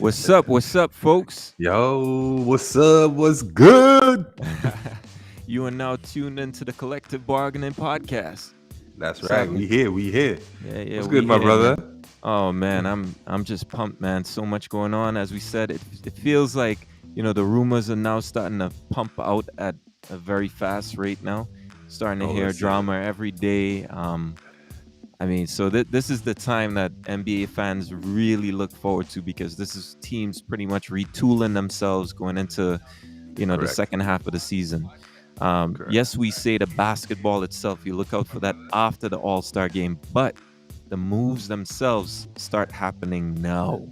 What's up, folks? Yo, what's up? What's good? You are now tuned into the Collective Bargaining Podcast. That's What's right. happening? We here. Yeah, What's we good, my here, brother? man. Oh man, I'm just pumped, man. So much going on. As we said, it feels like the rumors are now starting to pump out at a very fast rate now. Starting to Oh, hear listen. drama every day. So this is the time that NBA fans really look forward to because this is teams pretty much retooling themselves going into the Correct. second half of the season. Correct. Yes, we say the basketball itself, you look out for that after the All-Star game, but the moves themselves start happening now.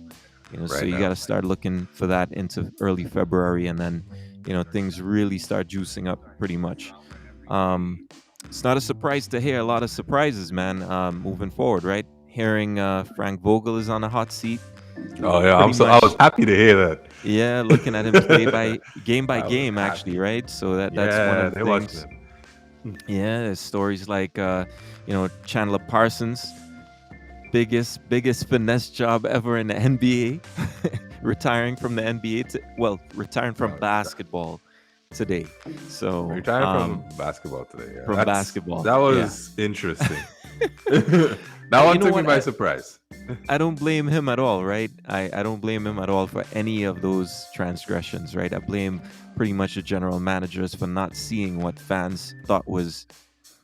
So Right you got now. to start looking for that into early February, and then things really start juicing up pretty much. Um, it's not a surprise to hear a lot of surprises, man. Moving forward, right? Hearing Frank Vogel is on the hot seat, Oh yeah, pretty I was much. happy to hear that. Yeah, looking at him play by I was game, actually, happy. right? So that's one of Yeah, the they're watching things. him. Yeah, there's stories like Chandler Parsons, biggest finesse job ever in the NBA, retiring from the NBA retiring from No, basketball today. So retiring from basketball today. Yeah, from basketball, that yeah. was interesting. That You one know took me what? by surprise. I don't blame him at all, right? I don't blame him at all for any of those transgressions, right? I blame pretty much the general managers for not seeing what fans thought was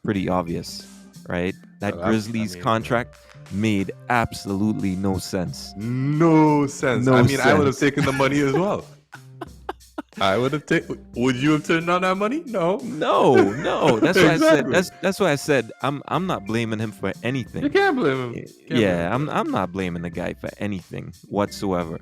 pretty obvious, right? That I Grizzlies mean, contract made absolutely no sense. no sense. I No mean, I would have sense. taken the money as well. I would have taken. Would you have turned down that money? No. No. That's why I said Exactly. that's why I said I'm not blaming him for You anything. can't blame him. Can't blame him Yeah, for I'm that. I'm not blaming the guy for anything whatsoever.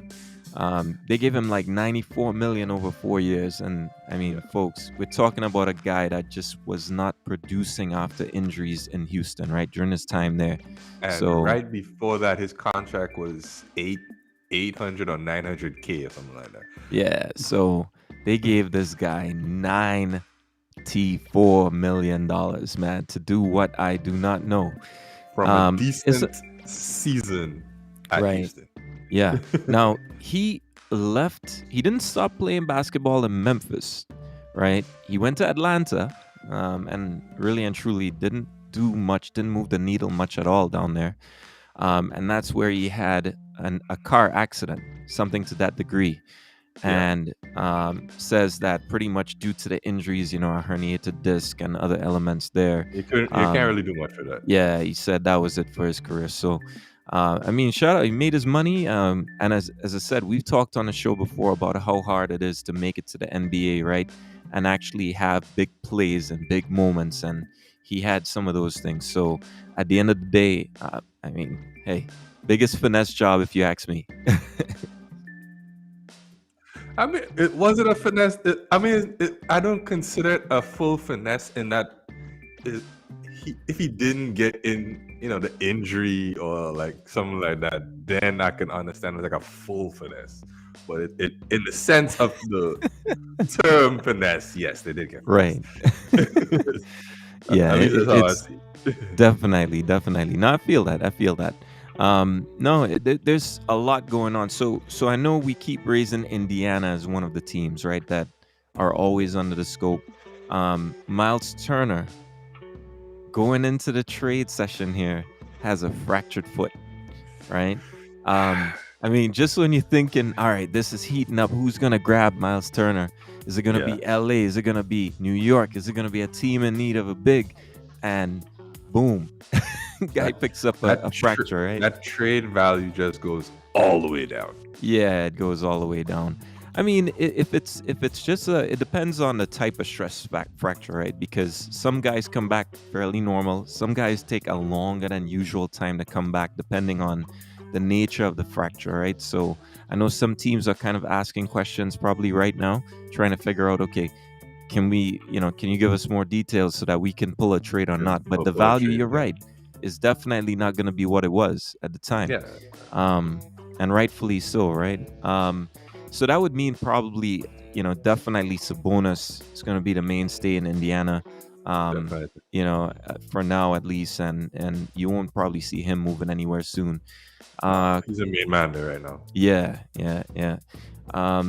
They gave him like 94 million over 4 years, and I mean, Yeah. folks, we're talking about a guy that just was not producing after injuries in Houston, right, during his time there. And So right before that, his contract was 800 or 900K or something like that. yeah, so they gave this guy $94 million, man, to do what I do not know. From a It's decent season at right. Houston. Yeah. Now, he left, he didn't stop playing basketball in Memphis, right? He went to Atlanta, and really and truly didn't do much, didn't move the needle much at all down there. And that's where he had a car accident, something to that degree. Yeah. And says that pretty much due to the injuries, a herniated disc and other elements there. You can't really do much for that. Yeah, he said that was it for his career. So, I mean, shout out, he made his money. And as I said, we've talked on the show before about how hard it is to make it to the NBA, right? And actually have big plays and big moments. And he had some of those things. So, at the end of the day, I mean, hey, biggest finesse job, if you ask me. I mean, it wasn't a finesse. I don't consider it a full finesse in that it, if he didn't get in, the injury or like something like that, then I can understand it like a full finesse. But it in the sense of the term finesse, yes, they did get finesse. Right. Yeah, I mean, that's how I it's see. definitely. No, I feel that. No, there's a lot going on. So I know we keep raising Indiana as one of the teams, right, that are always under the scope. Miles Turner, going into the trade session here, has a fractured foot, right? I mean, just when you're thinking, all right, this is heating up, who's gonna grab Miles Turner? Is it gonna Yeah. be LA? Is it gonna be New York? Is it gonna be a team in need of a big? And boom, guy That picks up a that fracture, right? that trade value just goes all the way down. Yeah, it goes all the way down. I mean, if it's just it depends on the type of stress fracture, right? Because some guys come back fairly normal. Some guys take a longer than usual time to come back, depending on the nature of the fracture, right? So I know some teams are kind of asking questions probably right now, trying to figure out, okay, can you give us more details so that we can pull a trade or not? But the Pull a value, trade, you're yeah. right, is definitely not going to be what it was at the time. Yeah. And rightfully so, right? So that would mean probably, definitely Sabonis is going to be the mainstay in Indiana. Definitely. for now at least, and you won't probably see him moving anywhere soon. No, Uh, he's a main man there right now. yeah, yeah, yeah. I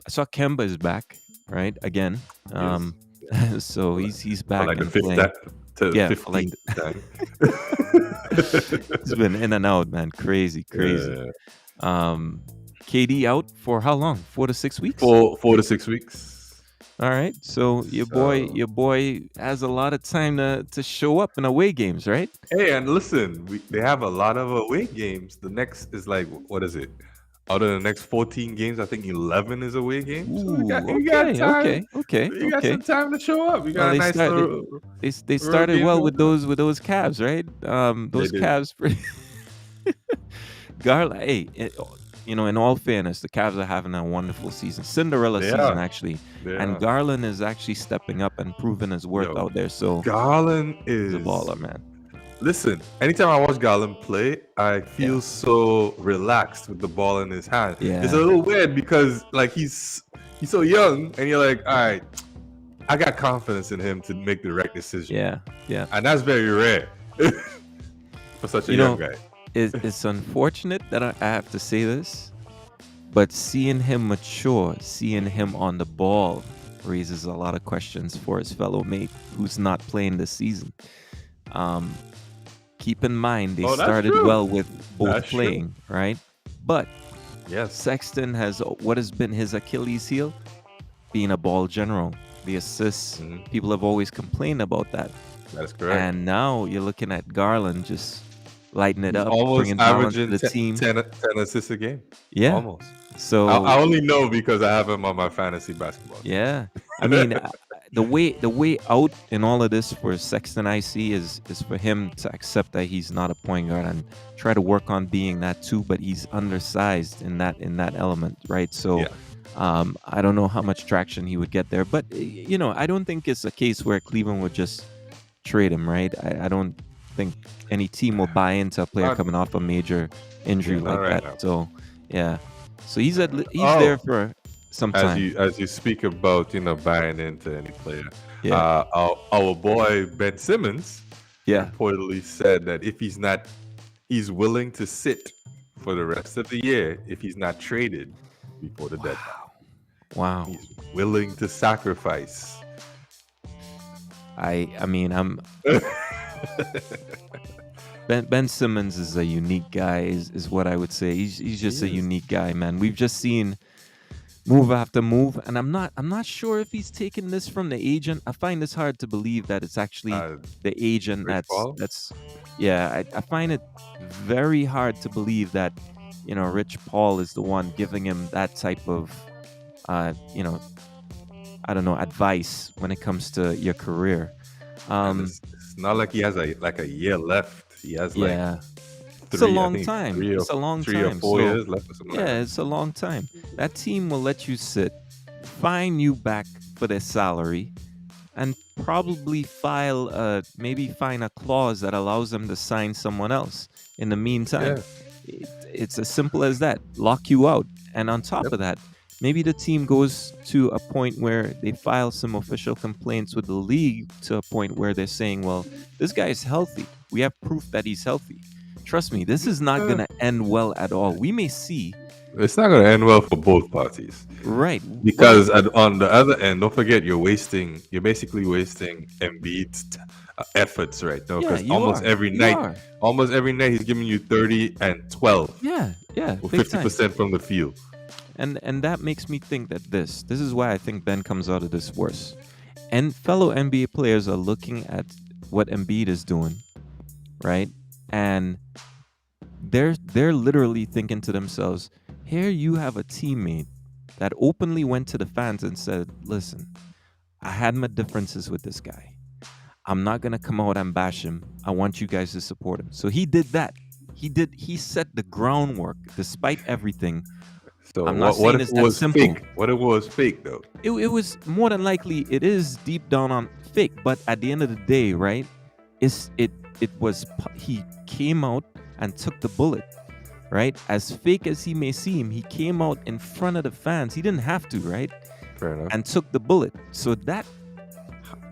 saw Kemba is back, right? Again. He is. Yeah. So For like, he's for back like the and fifth playing. time to Yeah, for like 15th time. he's been in and out, man. Crazy, crazy. Yeah. Um, KD out for how long? 4 to 6 weeks. 4 to 6 weeks. All right. So So your boy has a lot of time to show up in away games, right? hey, and listen, they have a lot of away games. The next is like, what is it? Out of the next 14 games, I think 11 is away games. So Ooh, you got okay, time. okay, okay, You got okay. some time to show up. You Well, got a nice little they road started game well going with on. those Cavs, right? They Those did. Cavs. Garland, hey, in all fairness, the Cavs are having a wonderful season, Cinderella They season are. actually, They and are. Garland is actually stepping up and proving his worth Yo, out there. So Garland he's a is. baller, man. Listen, anytime I watch Garland play, I Yeah, feel so relaxed with the ball in his hand. It's a yeah, little weird because like he's so young, and you're like, all right, I got confidence in him to make the right decision, yeah, yeah. and that's very rare for such a You young know, guy. it's unfortunate that I have to say this, but seeing him mature, seeing him on the ball, raises a lot of questions for his fellow mate who's not playing this season. Um, Keep in mind they Oh, that's started true. well with both That's true. playing, right? But Yes, Sexton has what has been his Achilles heel? Being a ball general. The assists, Mhm. people have always complained about that. That is correct. And now you're looking at Garland just lighting it He's up, almost bringing balance to averaging the 10, team. 10, 10 assists a game. Yeah. Almost. I So only know because I have him on my fantasy basketball team. yeah, I mean, the way out in all of this for Sexton, I see, is for him to accept that he's not a point guard and try to work on being that too. But he's undersized in that element, right? So, Yeah. I don't know how much traction he would get there. But I don't think it's a case where Cleveland would just trade him, right? I don't think any team will buy into a player Not, coming off a major injury yeah, not like right that. now. So, yeah. So he's there Oh, for some as time. you speak about buying into any player, Yeah. our boy Ben Simmons Yeah. reportedly said that if he's willing to sit for the rest of the year if he's not traded before the deadline. Wow. Wow. He's willing to sacrifice. I mean, Ben Simmons is a unique guy, is what I would say. He's just He a is. unique guy, man. We've just seen move after move, and I'm not sure if he's taking this from the agent. I find this hard to believe that it's actually Uh, the agent Rich that's Paul. that's yeah, I find it very hard to believe that Rich Paul is the one giving him that type of uh you know I don't know, advice when it comes to your career. And um it's not like he has a year left. He has like yeah, it's a three, I long think time. three or It's a long three or time. four So years left or something like yeah, that. it's a long time. That team will let you sit, fine you back for their salary, and probably maybe find a clause that allows them to sign someone else in the meantime. Yeah. It's as simple as that. Lock you out. And on top Yep. of that, maybe the team goes to a point where they file some official complaints with the league to a point where they're saying, well, this guy is healthy. We have proof that he's healthy. Trust me, this is not going Uh, to end well at all. We may see, It's not going to end well for both parties right? because on the other end, don't forget you're basically wasting Embiid's efforts right now Yeah, because you are. You are. almost every night he's giving you 30 and 12 Yeah, yeah, with big time. 50% from the field. And that makes me think that this is why I think Ben comes out of this worse. And fellow NBA players are looking at what Embiid is doing, right? And they're literally thinking to themselves, here you have a teammate that openly went to the fans and said, listen, I had my differences with this guy. I'm not gonna come out and bash him. I want you guys to support him. So he did that. He set the groundwork despite everything. So I'm not what saying if it's it that was simple. fake? What if it was fake though? It was more than likely it is deep down on fake, but at the end of the day, right? He came out and took the bullet, right? As fake as he may seem, he came out in front of the fans. He didn't have to, right? Fair enough. And took the bullet. So that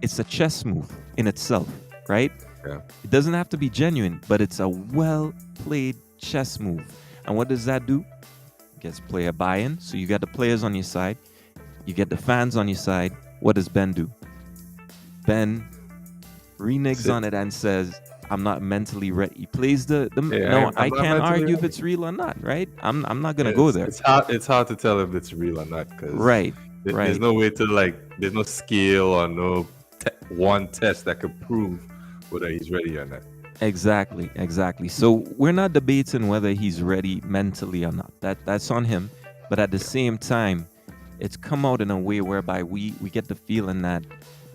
it's a chess move in itself, right? Yeah. It doesn't have to be genuine, but it's a well played chess move. And what does that do? It gets player buy in. So you got the players on your side, you get the fans on your side. What does Ben do? Ben reneges on Sit. it and says, I'm not mentally ready. He plays the Yeah, no, I'm I not can't mentally argue if ready. it's real or not, right? I'm not gonna go It's there. it's hard it's hard to tell if it's real or not because Right, there's right. no way to there's no scale or no one test that could prove whether he's ready or not. Exactly, exactly. So we're not debating whether he's ready mentally or not. That's on him. But at the Yeah. same time, it's come out in a way whereby we get the feeling that,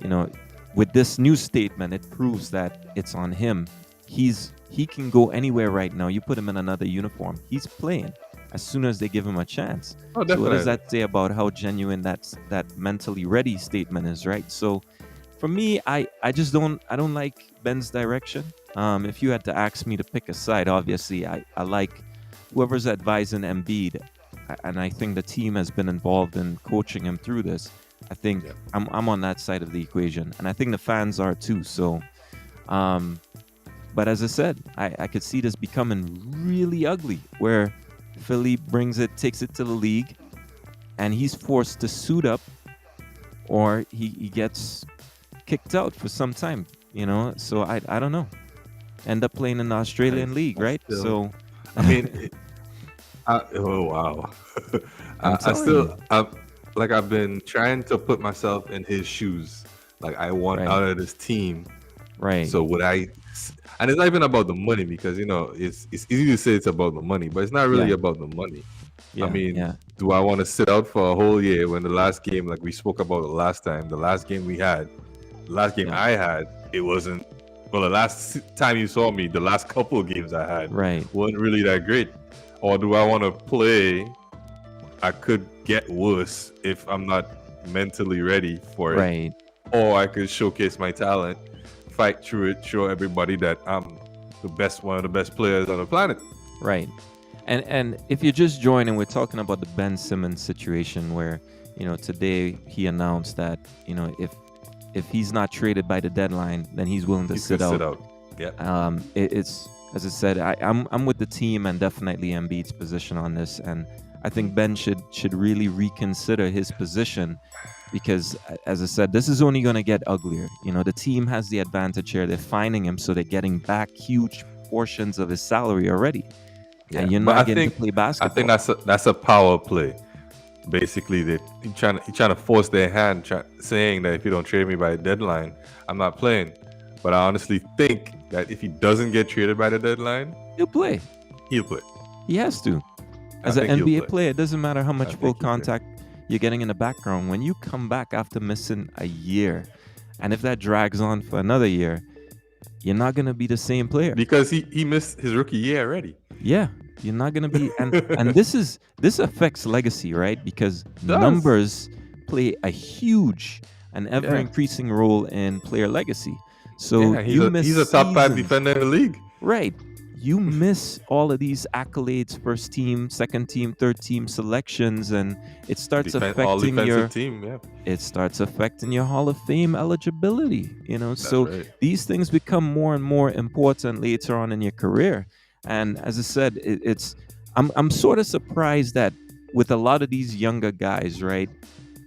you know, with this new statement, it proves that it's on him. He can go anywhere right now. You put him in another uniform, he's playing as soon as they give him a chance. Oh, So what does definitely. that say about how genuine that mentally ready statement is, right? So for me, I just don't like Ben's direction. If you had to ask me to pick a side, obviously I like whoever's advising Embiid, and I think the team has been involved in coaching him through this. I think Yeah. I'm on that side of the equation, and I think the fans are too. So, um, but as I said, I could see this becoming really ugly, where Philly takes it to the league, and he's forced to suit up, or he gets kicked out for some time. So I don't know. End up playing in the I, Australian League, I right? still, So I mean, oh wow. I'm I telling you, still, like I've been trying to put myself in his shoes. Like I want right, out of this team. right, So would I? And it's not even about the money because it's easy to say it's about the money, but it's not really yeah, about the money. I yeah, mean, yeah, do I want to sit out for a whole year when the last game, like we spoke about the last time, the last game we had, the last game yeah, I had, it wasn't. Well, the last time you saw me, the last couple of games I had right, wasn't really that great. Or do I want to play? I could get worse if I'm not mentally ready for it, right, or I could showcase my talent, fight through it, show everybody that I'm one of the best players on the planet. right. And if you're just joining, we're talking about the Ben Simmons situation where, today he announced that, if he's not traded by the deadline, then he's willing to He sit could sit out. out. Yeah, It's, as I said, I'm with the team and definitely Embiid's position on this, and I think Ben should really reconsider his position because, as I said, this is only going to get uglier. The team has the advantage here; they're finding him, so they're getting back huge portions of his salary already, yeah. and you're But not getting to play I think basketball. that's a power play. Basically, he trying to force their hand, saying that if you don't trade me by the deadline, I'm not playing. But I honestly think that if he doesn't get traded by the deadline, He'll play. he'll play. He has to. I As an think he'll NBA play. player, it doesn't matter how I much full think he'll play. contact you're getting in the background. When you come back after missing a year, and if that drags on for another year, you're not gonna be the same player. Because he missed his rookie year already. Yeah, you're not gonna be. And this affects legacy, right? Because It does. numbers play a huge and ever Yeah. increasing role in player legacy. So Yeah, you he's a miss top five seasons. defender in the league. Right. You miss all of these accolades, first team, second team, third team selections, and it starts All affecting defensive team, yeah. your Hall of Fame eligibility. That's So right. these things become more and more important later on in your career. And as I said, I'm sort of surprised that with a lot of these younger guys, right?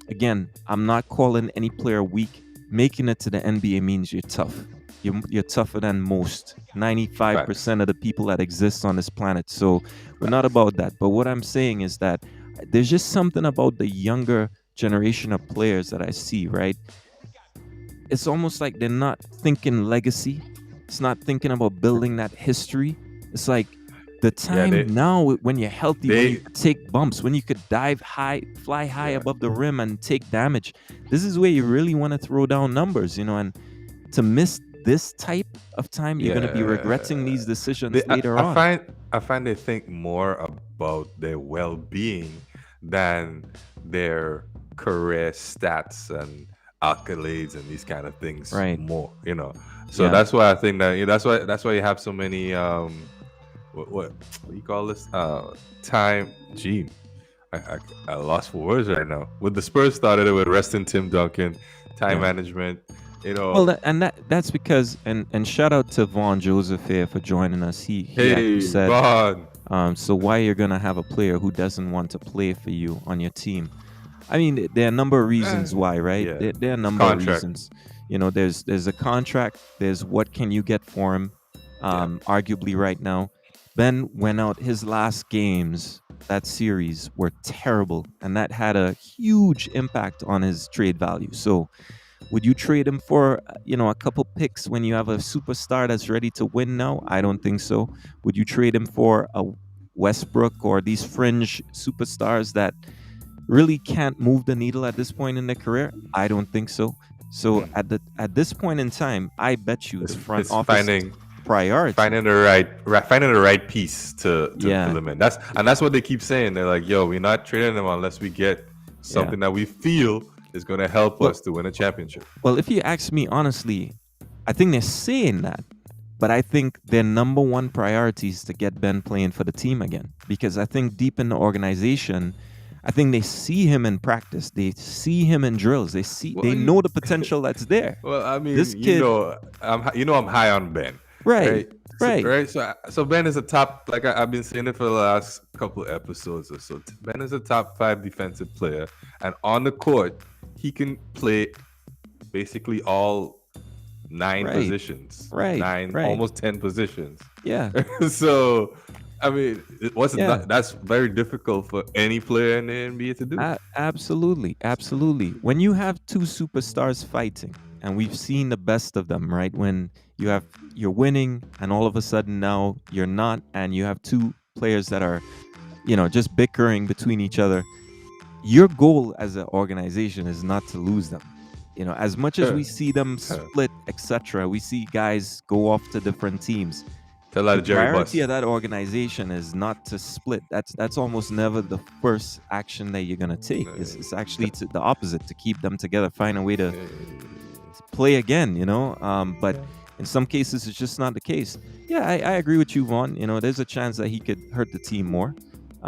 Again, I'm not calling any player weak. Making it to the NBA means you're tough. You're tougher than most, Facts. 95% of the people that exist on this planet. So we're not Facts. about that. But what I'm saying is that there's just something about the younger generation of players that I see, right? It's almost like they're not thinking legacy. It's not thinking about building that history. It's like the Yeah, time now when you're healthy, when you they could take bumps, when you could dive high, fly high yeah. above the rim and take damage. This is where you really want to throw down numbers, and to miss this type of time, you're going to be regretting Yeah. these decisions later I on. find they think more about their well being than their career stats and accolades and these kind of things Right. more, So Yeah. that's why I think that that's why you have so many what do you call this? Time gee. I lost for words right now. When the Spurs started, it with resting Tim Duncan, time Yeah. management, You Well, know, that's because, and shout out to Vaughn Joseph here for joining us. He actually hey, said, Vaughn. so why you're gonna have a player who doesn't want to play for you on your team? I mean, there are a number of Eh, reasons why, right? yeah, There are a number of contract. reasons. There's a contract. There's what can you get for him? Yeah. Arguably, right now, Ben went out his last games. That series were terrible, and that had a huge impact on his trade value. So, would you trade him for a couple picks when you have a superstar that's ready to win now? I don't think so. Would you trade him for a Westbrook or these fringe superstars that really can't move the needle at this point in their career? I don't think so. So Mm. at this point in time, I bet you the front It's office priority. finding the right piece to Yeah, fill him in. That's what they keep saying. They're like, "Yo, we're not trading him unless we get yeah. something that we feel is going to help Well, us to win a championship." well, if you ask me honestly, I think they're saying that, but I think their number one priority is to get Ben playing for the team again. Because I think deep in the organization, I think they see him in practice. They see him in drills. Well, They know the potential that's there. well, I This mean, kid, I'm high on Ben, right, right? So, right, right. So Ben is a top. Like I've been saying it for the last couple of episodes or so. Ben is a top 5 defensive player, and on the court, he can play basically all 9 right, positions, right, 9, right. almost 10 positions. Yeah, So, I mean, it wasn't yeah. that, that's very difficult for any player in the NBA to do. Absolutely, absolutely. When you have two superstars fighting, and we've seen the best of them, right? When you're winning, and all of a sudden now you're not, and you have two players that are, just bickering between each other. Your goal as an organization is not to lose them. As much as we see them split, etc., we see guys go off to different teams. Tell that The to Jerry priority Buss. of that organization is not to split. That's almost never the first action that you're gonna take. It's actually the opposite, to keep them together, find a way to play again. But in some cases, it's just not the case. Yeah, I agree with you, Vaughn. There's a chance that he could hurt the team more.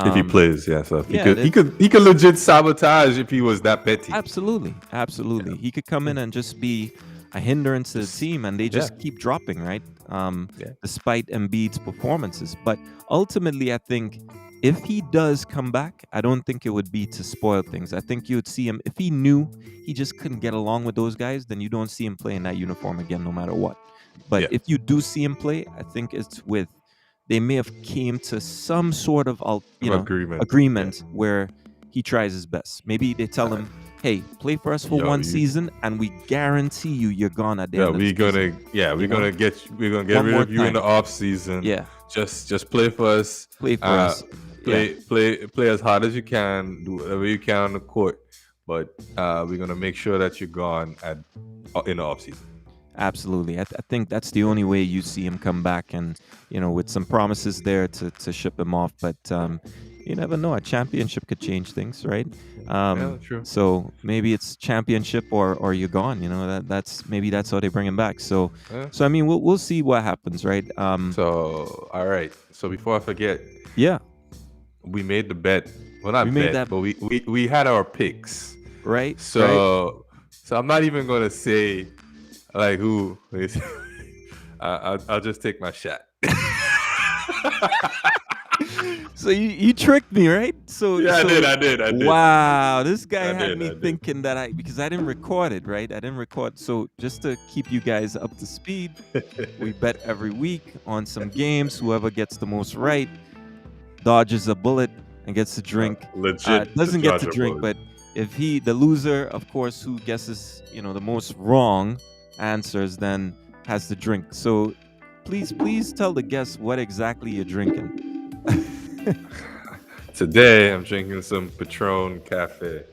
If he Um, plays, yeah. So if yeah, he could legit sabotage if he was that petty. absolutely, absolutely. He could come in and just be a hindrance to the Just team, and they yeah, just keep dropping, right? yeah. Despite Embiid's performances. But ultimately, I think if he does come back, I don't think it would be to spoil things. I think you would see him if he knew he just couldn't get along with those guys. Then you don't see him play in that uniform again, no matter what. But Yeah. if you do see him play, I think it's with they may have came to some sort of Of agreement. Yeah. agreement where he tries his best. Maybe they tell Uh, him, "Hey, play for us for yo, one you season, and we guarantee you're gone at the yeah, end of the season." we're You know, gonna get one rid more of you in time. the off season. Yeah, Just play for us. play for Uh us. Yeah, play as hard as you can, do whatever you can on the court. But we're gonna make sure that you're gone in the off season. absolutely. I think that's the only way you see him come back, and with some promises there to ship him off. But you never know. A championship could change things, right? Yeah, true. So maybe it's championship or you're gone. That's how they bring him back. So Yeah. so I mean we'll see what happens, right? So all right. So before I forget, Yeah, we made the bet. Well, we not made bet, that but we had our picks. right, right. So I'm not even gonna say like who. I'll just take my shot. So you tricked me, right? So Yeah, so I did. wow, this guy I had did. me I did. thinking that because I didn't record it, right? I didn't record. So just to keep you guys up to speed, we bet every week on some games. Whoever gets the most right dodges a bullet and gets to drink. Legit Doesn't get to Georgia drink, bullet. but if the loser, of course, who guesses the most wrong answers, then has to drink. So please tell the guests what exactly you're drinking. Today I'm drinking some Patron Cafe.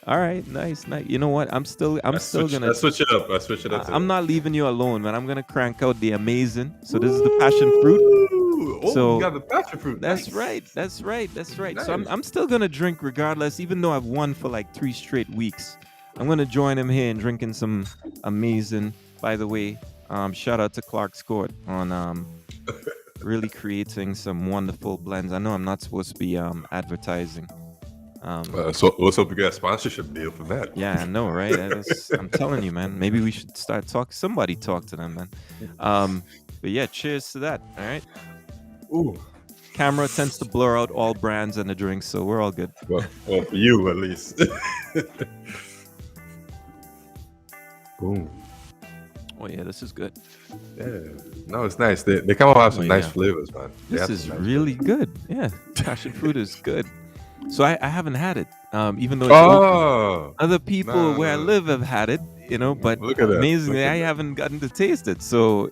All right, nice, nice. You know what? I'm still gonna. I switch it up. I switch it up I'm today. not leaving you alone, man. I'm gonna crank out the amazing. So this is the passion fruit. Ooh, oh, you So got the passion fruit. that's Nice. right. That's right. That's right. So I'm Nice. I'm still gonna drink regardless, even though I've won for like 3 straight weeks. I'm gonna join him here in drinking some amazing. By the way, shout out to Clark Scott on really creating some wonderful blends. I know I'm not supposed to be advertising. So let's hope we get a sponsorship deal for that. Yeah, I know, right? I'm telling you, man. Maybe we should start talk. Somebody talk to them, man. Um, but yeah, cheers to that. All right. Ooh, Camera tends to blur out all brands and the drinks, so we're all good. well, for you at least. Boom. Oh yeah, this is good. Yeah. No, it's nice. They come out have Oh some nice yeah, flavors, man. They this have is some nice really flavors. good. Yeah, passion fruit is good. So I haven't had it, even though it's open. Oh, Other no, people no, where I no, no. live have had it, but Look at that. amazingly, Look I at that. haven't gotten to taste it. So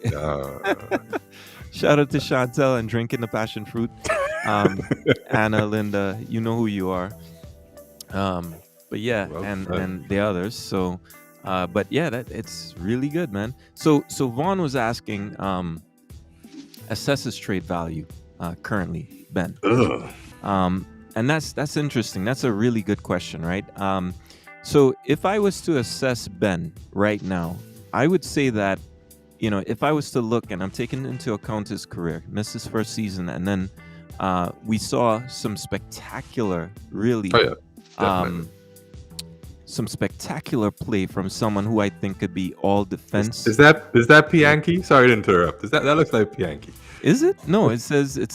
shout out to Chantel and drinking the passion fruit. Anna, Linda, you know who you are. But yeah, Well done. and the others. So, but yeah, that it's really good, man. So Vaughn was asking, assess his trade value currently, Ben. Ugh. Um, and that's interesting. That's a really good question, right? So if I was to assess Ben right now, I would say that if I was to look, and I'm taking into account his career, missed his first season, and then we saw some spectacular, Oh really, yeah, definitely. um, some spectacular play from someone who I think could be all defense. Is that Yeah. Pianki? Sorry to interrupt. That looks like Pianki? Is it? No, it says It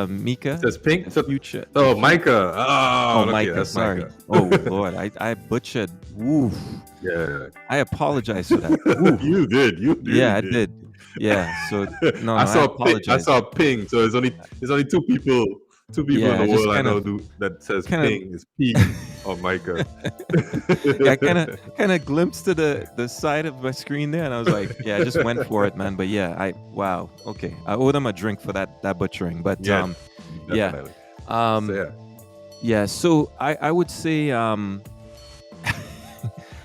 Mika, says pink. the So, future, the oh, future. Micah. Oh, Oh, okay, Micah, that's sorry. Micah. Oh Lord, I butchered. Oof. Yeah, I apologize for that. Oof. you did. You really Yeah, I did. did. Yeah. So no, I no, I saw ping. I apologize. saw ping. So there's only two people in Yeah, the I just world I kind know of, that says kind of, ping is P or Micah. yeah, kind of glimpsed to the side of my screen there, and I was like, yeah, I just went for it, man. But yeah, wow, okay, I owe them a drink for that butchering. But Yes, yeah, definitely. So um, yeah, yeah. So I would say and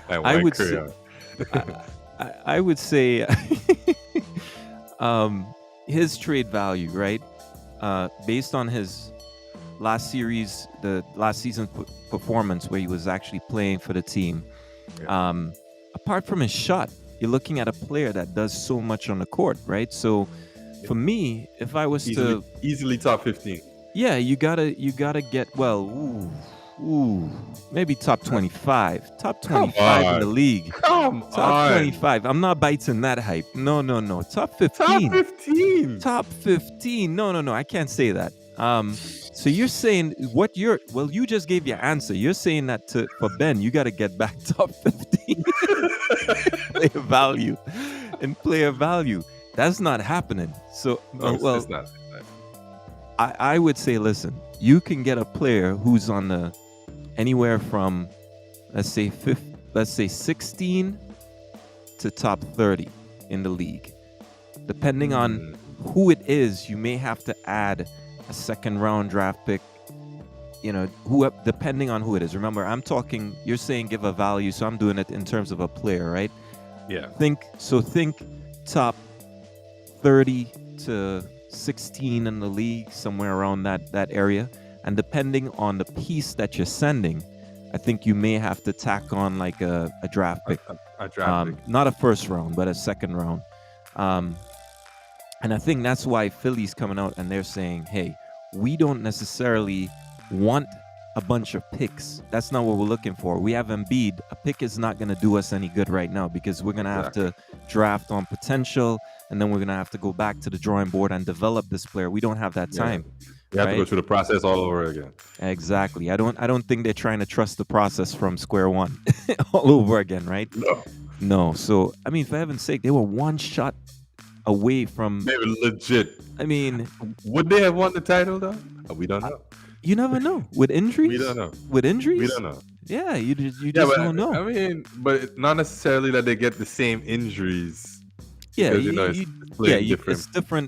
I why would say Korea? I, I would say um his trade value, right? Based on his the last season performance where he was actually playing for the team. Yeah. Apart from his shot, you're looking at a player that does so much on the court, right? So for me, if I was Easily, to, easily top 15. yeah, you gotta get, well, maybe top 25, top Come 25 in the on, league. come Top on. 25. I'm not biting that hype. No, no, no. Top Top 15. 15. Top 15. No, no, no. I can't say that. So you're saying you just gave your answer. You're saying that for Ben, you got to get back top 15 player value and player value. That's not happening. So, No, it's well, not. I would say, listen, you can get a player who's on the anywhere from, let's say 16 to top 30 in the league. Depending on Mm, who it is, you may have to add a second round draft pick. Depending on who it is. Remember, you're saying give a value, so I'm doing it in terms of a player, right? yeah. Think top 30 to 16 in the league, somewhere around that area. And depending on the piece that you're sending, I think you may have to tack on like a draft pick. A draft pick. Not a first round, but a second round. And I think that's why Philly's coming out and they're saying, hey, we don't necessarily want a bunch of picks. That's not what we're looking for. We have Embiid. A pick is not going to do us any good right now because we're going to have to draft on potential, and then we're going to have to go back to the drawing board and develop this player. We don't have that Yeah. time. You have to go Right? through the process all over again. Exactly. I don't think they're trying to trust the process from square one all over again, right? No. No. So, I mean, for heaven's sake, they were one shot away from, They were legit. I mean, Would they have won the title though? We don't know. you never know with injuries. We don't know. With injuries, We don't know. yeah, you Yeah, just but don't know. I mean, but not necessarily that they get the same injuries Yeah, because it's playing it's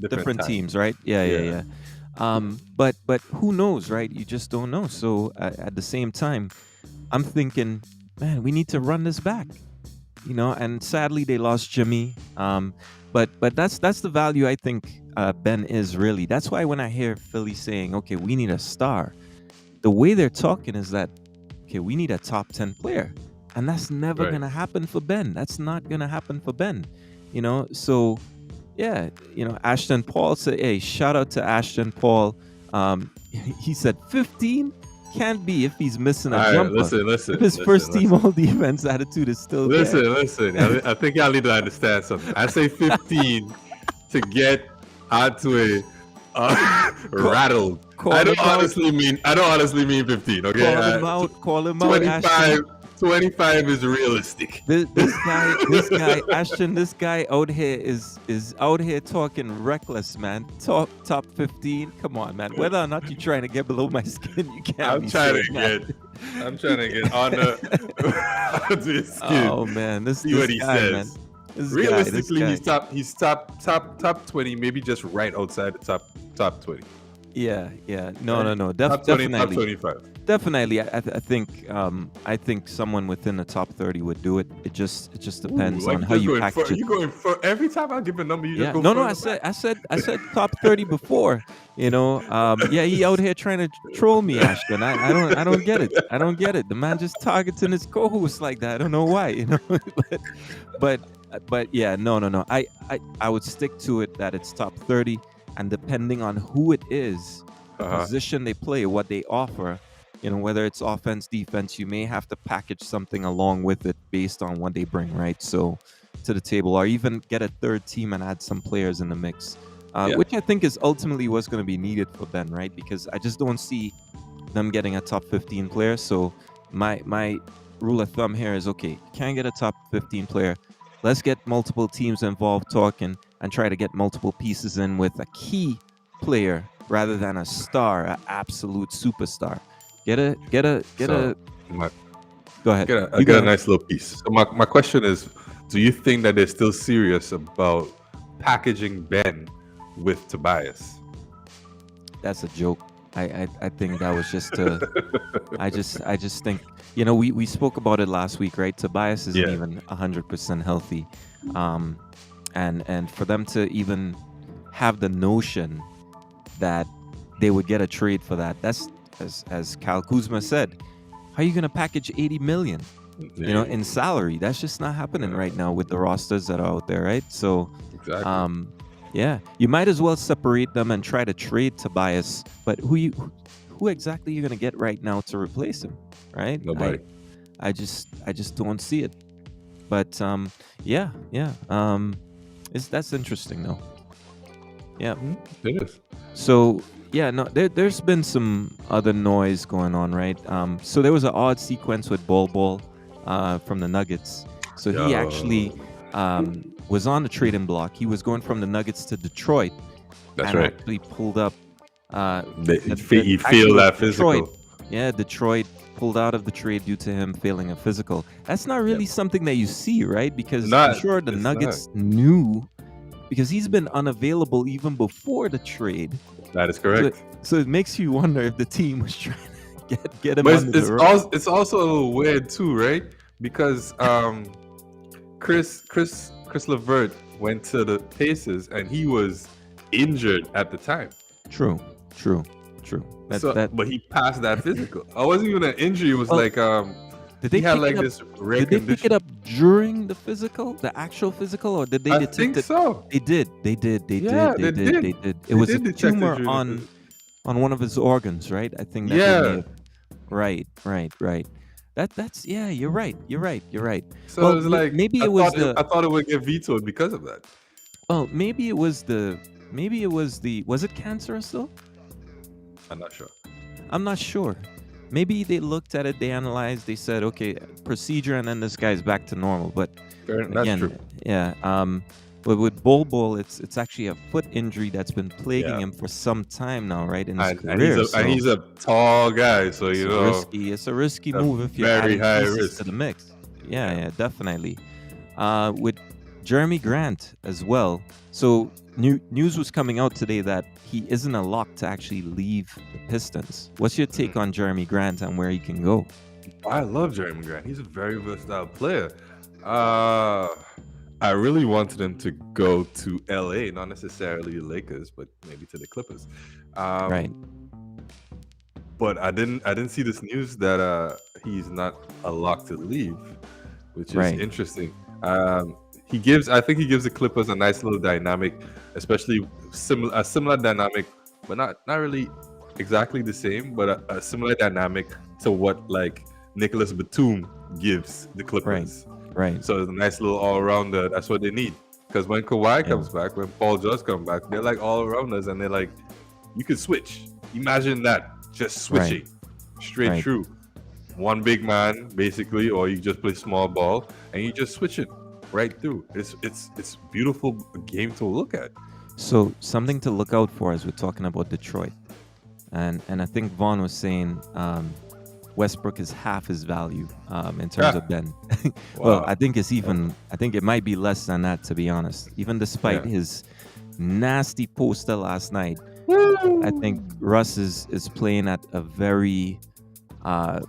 different time. teams, right? Yeah, yeah, Yeah. yeah. But who knows, right? You just don't know. So at the same time, I'm thinking, man, we need to run this back, And sadly, they lost Jimmy. But that's the value I think Ben is really. That's why when I hear Philly saying, okay, we need a star, the way they're talking is that, okay, we need a top 10 player. And that's never Right. going to happen for Ben. That's not going to happen for Ben. So yeah, Ashton Paul said, hey, shout out to Ashton Paul. He said 15. can't be if he's missing a All right, jumper. listen, If listen, his listen, first team listen. all defense attitude is still there. Listen. I think y'all need to understand something. I say 15 to get Atwe call, rattled. call him out. I don't honestly mean 15. Okay, Call him out. Call him out, Ashton. 25. 25 is realistic. This guy, Ashton, this guy out here is out here talking reckless, man. Top 15. Come on, man. Whether or not you're trying to get below my skin, you can't be saying that. I'm trying to get on onto his skin. Oh man, See what he guy, says. man. This Realistically, guy. he's top 20, maybe just right outside the top 20. Yeah. No. Top 20, top Definitely. 25. Definitely, I think someone within the top 30 would do it. It just depends on how you package it. You going for every time I give a number, you Yeah, just go. no. I said top 30 before. Yeah, he out here trying to troll me, Ashton. I don't get it. I don't get it. The man just targeting his co-host like that. I don't know why. But yeah, no. I would stick to it that it's top 30, and depending on who it is, the position they play, what they offer. Whether it's offense, defense, you may have to package something along with it based on what they bring, right? So to the table, or even get a third team and add some players in the mix, which I think is ultimately what's going to be needed for them, right? Because I just don't see them getting a top 15 player. So my rule of thumb here is, okay, can't get a top 15 player. Let's get multiple teams involved talking and try to get multiple pieces in with a key player rather than a star, an absolute superstar. Get a. Go ahead. Get a nice little piece. So my question is, do you think that they're still serious about packaging Ben with Tobias? That's a joke. I think that was just I just think we spoke about it last week, right? Tobias isn't even 100% healthy, and for them to even have the notion that they would get a trade for that, that's as Kyle Kuzma said, how are you going to package 80 million in salary? That's just not happening right now with the rosters that are out there, right? So exactly. Yeah, you might as well separate them and try to trade Tobias, but who exactly you're going to get right now to replace him, right? Nobody. I just don't see it. But that's interesting though. Yeah. It is. So yeah, no, there's been some other noise going on, right? So there was an odd sequence with Bol from the Nuggets. So he actually was on the trading block. He was going from the Nuggets to Detroit. That's and right. Actually pulled up. You feel that physical. Detroit pulled out of the trade due to him failing a physical. That's not really something that you see, right? Because I'm sure the Nuggets knew, because he's been unavailable even before the trade. That is correct. So it makes you wonder if the team was trying to get him. But it's also a little weird too, right? Because Chris LeVert went to the Pacers and he was injured at the time. True. But he passed that physical. I wasn't even an injury. It was did they pick it up during the physical, the actual physical, or did they detect it? I think so. They did. They did. It was a tumor on one of his organs, right? I think. Right. That's You're right. So it was like maybe I thought it would get vetoed because of that. Well, maybe it was was it cancerous though? I'm not sure. Maybe they looked at it, they analyzed, they said, okay, procedure, and then this guy's back to normal. But that's true. Yeah. But with Bol, it's actually a foot injury that's been plaguing him for some time now, right? In his career. And he's a tall guy, so it's a risky move if you're adding pieces to the mix. Yeah, definitely. With Jeremy Grant as well. So news was coming out today that he isn't a lock to actually leave the Pistons. What's your take on Jeremy Grant and where he can go? I love Jeremy Grant. He's a very versatile player. I really wanted him to go to LA, not necessarily the Lakers, but maybe to the Clippers. Right. But I didn't see this news that he's not a lock to leave, which is interesting. I think he gives the Clippers a nice little dynamic, especially a similar dynamic, but not really exactly the same, but a similar dynamic to what like Nicholas Batum gives the Right. Clippers. Right. So it's a nice little all rounder. That's what they need. Because when Kawhi Yeah. comes back, when Paul George comes back, they're like all rounders, and they're like, you could switch. Imagine that, just Right. switching straight Right. through. One big man, basically, or you just play small ball and you just switch it right through. It's beautiful game to look at. So something to look out for as we're talking about Detroit, and I think Vaughn was saying Westbrook is half his value in terms Yeah. of Ben. Well, Wow. I think it's even. I think it might be less than that, to be honest. Even despite Yeah. his nasty poster last night, I think Woo! Russ is playing at a very uh,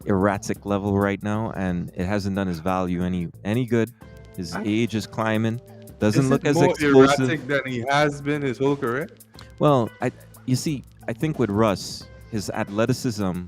erratic level right now, and it hasn't done his value any good. His I, age is climbing. Doesn't is look it as more explosive. erratic than he has been his whole career? Well, you see, I think with Russ, his athleticism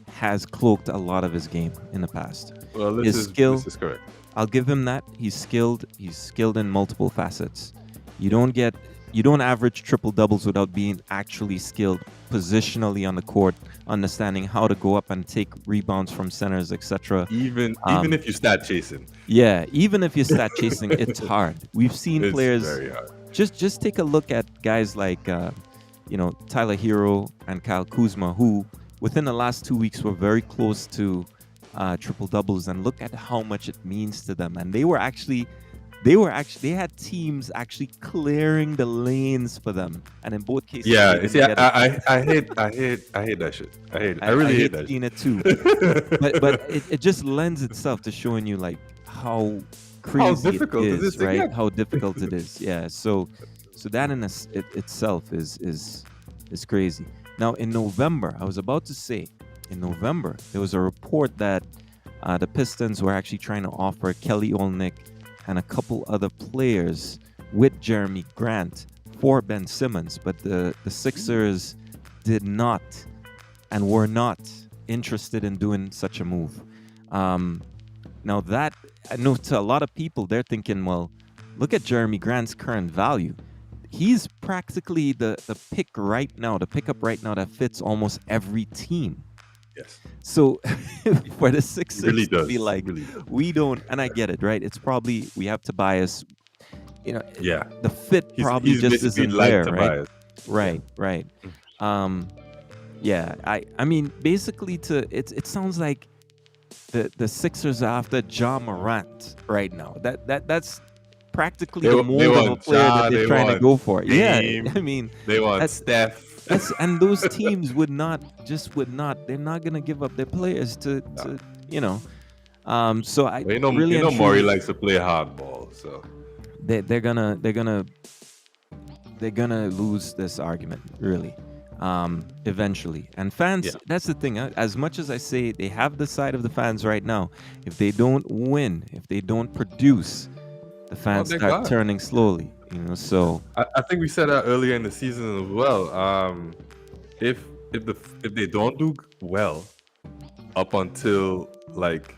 has cloaked a lot of his game in the past. Well, His this skill, is correct. I'll give him that. He's skilled. He's skilled in multiple facets. You don't get you don't average triple doubles without being actually skilled positionally on the court, understanding how to go up and take rebounds from centers, etc. Even if you start chasing, Yeah, even if you start chasing, it's hard. We've seen it's players. very hard. Just take a look at guys like Tyler Hero and Kyle Kuzma, who within the last 2 weeks were very close to triple doubles, and look at how much it means to them. And they had teams actually clearing the lanes for them, and in both cases Yeah, they you didn't see, get it. I hate that shit. I I really hate hate that seeing it too, but shit. it just lends itself to showing you like how How crazy it difficult is this is, to right? get? How difficult it is. Yeah. So that itself is crazy. Now in November, I was about to say, in November there was a report that the Pistons were actually trying to offer Kelly Olynyk and a couple other players with Jeremy Grant for Ben Simmons, but the Sixers did not and were not interested in doing such a move. Um, Now that I know to a lot of people, they're thinking, well, look at Jeremy Grant's current value. He's practically the pick right now, the pickup right now that fits almost every team. Yes, So for the it really Sixers to be does. It like, really does. we don't, and I get it, right? It's probably we have to bias, you know, Yeah, the fit probably he's just basically isn't like there, right? Tobias. Yeah. Right, right. Um, yeah, I mean, basically, it sounds like the Sixers are after John Morant right now. That's practically the They mold of a want player that Ja, they're they trying to want go for. Yeah, I Dame, mean they want that Steph. and those teams would not. They're not gonna give up their players No. to you know. So I But really you and know, Maury truly likes to play hardball. So they're gonna lose this argument really eventually. And fans, yeah. that's the thing, as much as I say they have the side of the fans right now, if they don't win, if they don't produce, the Oh, fans they're start gone. turning slowly, so I think we said that earlier in the season as well. If if they don't do well up until like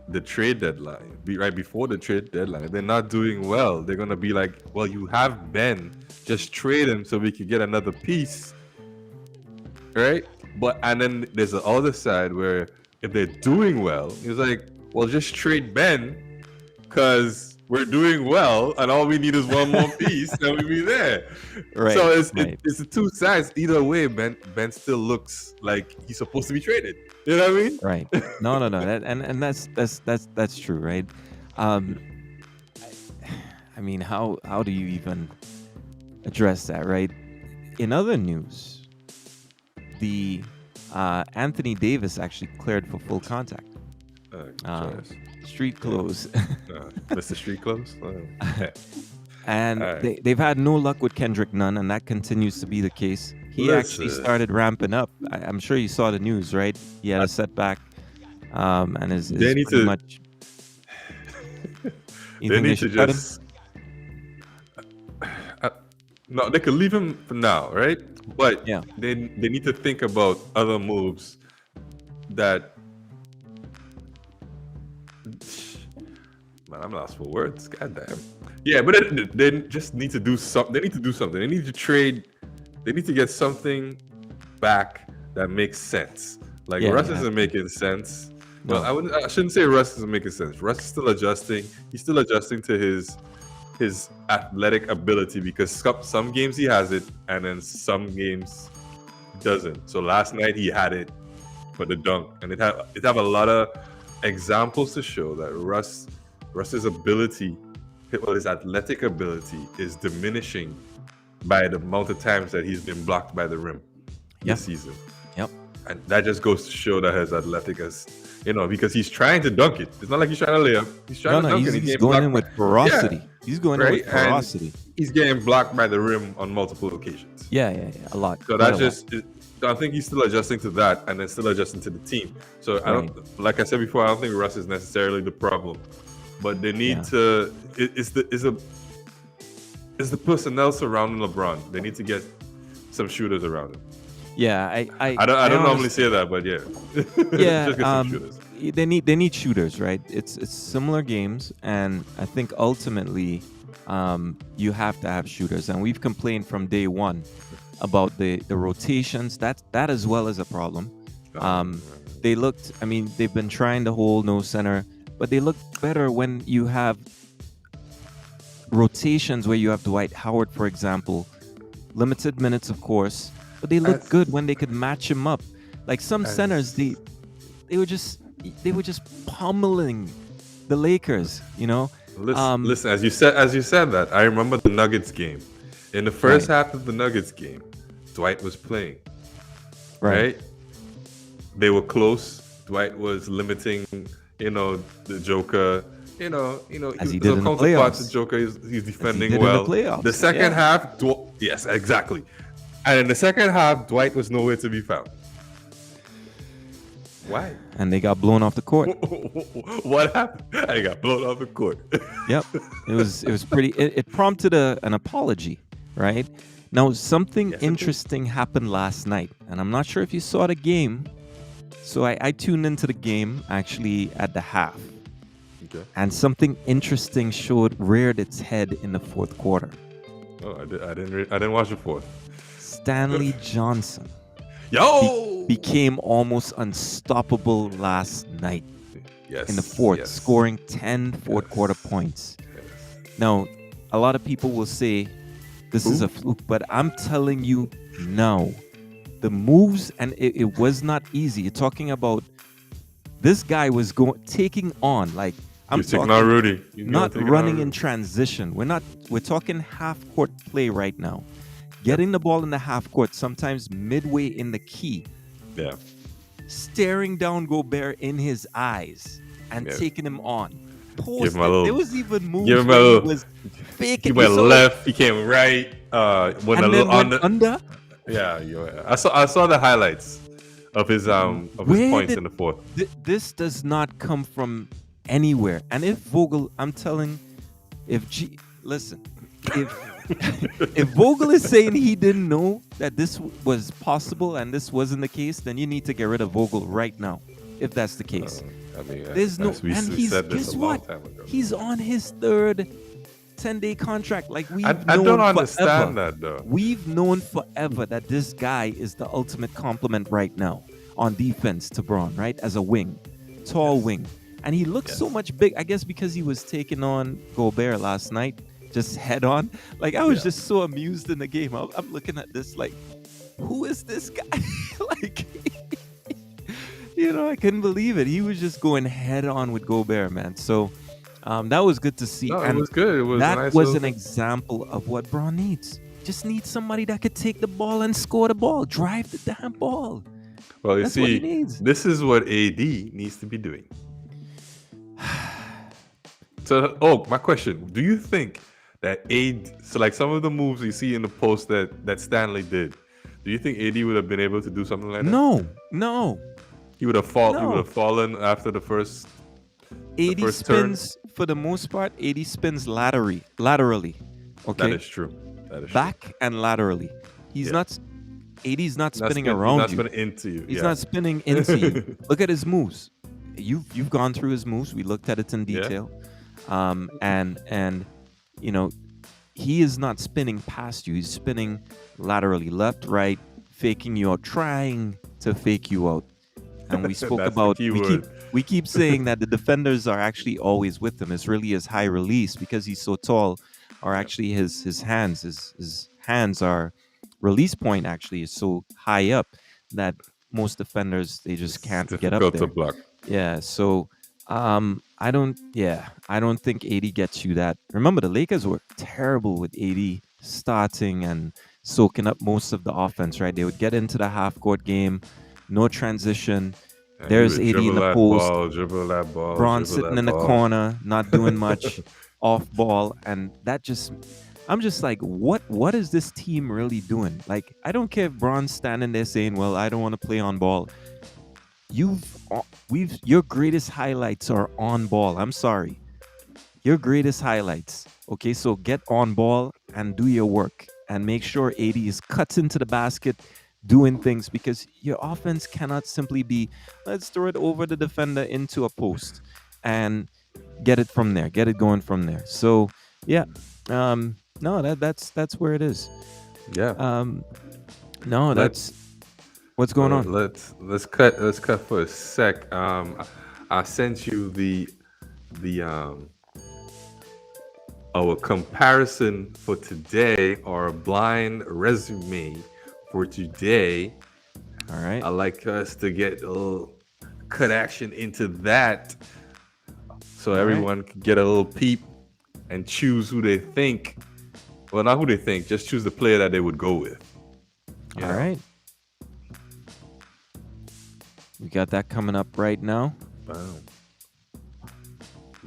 the trade deadline, right before the trade deadline, if they're not doing well, they're gonna be like, well, you have Ben, just trade him so we could get another piece, right? But and then there's the other side where if they're doing well, it's like, well, just trade Ben because we're doing well and all we need is one more piece and we'll be there. right, So right, it's the two sides. Either way, Ben still looks like he's supposed to be traded. You know what I mean? right. No. And that's true, right? Um, I mean, how do you even address that, right? In other news, the Anthony Davis actually cleared for full contact. Um, Jonas. Street Yeah. clothes. Mr. Street Clothes. Yeah. And All right. they've had no luck with Kendrick Nunn, and that continues to be the case. He actually Listen, started ramping up. I'm sure you saw the news, right? He had a setback, and they is need pretty to. much. You They think they need to should cut him? just. Uh, no, they could leave him for now, right? But Yeah. they need to think about other moves that. Man, I'm lost for words. God damn. Yeah, but they just need to do something. They need to do something. They need to trade. They need to get something back that makes sense. Like Yeah, Russ you have isn't to. making sense. Well, No. I shouldn't say Russ isn't making sense. Russ is still adjusting. He's still adjusting to his athletic ability because some games he has it and then some games he doesn't. So last night he had it for the dunk, and it have a lot of examples to show that Russ's ability, well, his athletic ability is diminishing by the amount of times that he's been blocked by the rim Yeah. this season. Yep. And that just goes to show that his athletic is, because he's trying to dunk it. It's not like he's trying to lay up. He's trying No, to no, dunk it. He's he's getting going blocked in by, with yeah, ferocity. He's going in right. with And ferocity. he's getting blocked by the rim on multiple occasions. Yeah, yeah, yeah. A lot. So Quite that's a lot. just. I think he's still adjusting to that, and then still adjusting to the team. So I Right. don't, like I said before, I don't think Russ is necessarily the problem, but they need Yeah. to. It's the personnel surrounding LeBron. They need to get some shooters around him. Yeah, I don't normally honestly, say that, but yeah, yeah, just get some shooters. they need shooters, right? It's similar games, and I think ultimately, you have to have shooters. And we've complained from day one about the rotations. That as well is a problem. They looked. I mean, they've been trying to hold no center, but they look better when you have rotations where you have Dwight Howard, for example, limited minutes, of course, but they look As- good when they could match him up. Like some centers, as- they were just pummeling the Lakers. Listen, as you said that, I remember the Nuggets game. In the first half of the Nuggets game, Dwight was playing. Right? They were close. Dwight was limiting, the Joker. As he the did in the counterparts playoffs. of Joker, he's defending did in the well. playoffs, The second yeah. half, yes, exactly. And in the second half, Dwight was nowhere to be found. Why? And they got blown off the court. What happened? I got blown off the court. Yep, it was pretty. It prompted an apology, right? Now something Yes, it did. interesting happened last night, and I'm not sure if you saw the game. So I tuned into the game actually at the half, Okay. and something interesting reared its head in the fourth quarter. Oh, I didn't watch the fourth. Stanley Johnson Yo! became almost unstoppable last night Yes. in the fourth, yes. scoring 10 fourth quarter points. Yes. Now, a lot of people will say this is a fluke, but I'm telling you now, the moves, and it was not easy. You're talking about this guy was taking on, like, I'm You're taking talking on Rudy. You're not taking on running Rudy. in transition. We're talking half court play right now. Getting the ball in the half court, sometimes midway in the key, Yeah. staring down Gobert in his eyes and Yeah. taking him on. Give Posted. him a little. There was even moves give him a where he little- was He faking. went You saw it? left. He came right. When And a then little went under. Yeah. I saw the highlights of his Where points did- in the fourth. This does not come from anywhere. And if Vogel, I'm telling, listen, if if Vogel is saying he didn't know that this was possible and this wasn't the case, then you need to get rid of Vogel right now. If that's the case, I mean, there's no. as we And he's said this guess a long what? time ago. He's on his third 10-day contract. Like we've I known don't understand forever. that though. We've known forever that this guy is the ultimate complement right now on defense to Braun, right? As a wing, tall wing. And he looks so much big, I guess because he was taking on Gobert last night, just head on. Like, I was just so amused in the game. I'm looking at this like, who is this guy? Like, I couldn't believe it. He was just going head on with Gobert, man. So that was good to see. No, it And was good. It was a that nice was little an example of what Braun needs. Just needs somebody that could take the ball and score the ball, drive the damn ball. Well, you That's what he see, needs. this is what AD needs to be doing. So, my question: do you think that like some of the moves you see in the post that Stanley did, do you think AD would have been able to do something like that? No. He would have No. fallen after the first. 80 first turn. spins, for the most part, 80 spins laterally. Okay? That is true. Back and laterally. He's Yeah. not 80's not Not spinning spin- around not you. spinning into you. He's yeah. not spinning into you. Look at his moves. You've gone through his moves. We looked at it in Yeah. detail. And he is not spinning past you. He's spinning laterally, left, right, faking you out, trying to fake you out. And we spoke That's the about key word. we keep saying that the defenders are actually always with him. It's really his high release because he's so tall, or Yeah. actually his hands are release point actually is so high up that most defenders they just It's can't get up difficult to there. block. Yeah, so I don't think 80 gets you that. Remember the Lakers were terrible with 80 starting and soaking up most of the offense, right? They would get into the half court game, no transition. And he There's would 80 in dribble the that post, ball, dribble that ball, Braun dribble sitting that in the ball. corner, not doing much, off ball, and that just I'm just like, what is this team really doing? Like, I don't care if Braun's standing there saying, "Well, I don't want to play on ball." We've your greatest highlights are on ball. I'm sorry. Your greatest highlights. Okay, so get on ball and do your work and make sure 80 is cuts into the basket doing things because your offense cannot simply be let's throw it over the defender into a post and get it from there, get it going from there. So yeah, no, that's where it is. Yeah. Um, no, Let that's what's going on. let's cut for a sec. I sent you the our comparison for today, or a blind resume for today. All right, I like us to get a little cut action into that, so all right, everyone can get a little peep and choose who they think. Well, not who they think, just choose the player that they would go with. You all know. right. We got that coming up right now. Boom.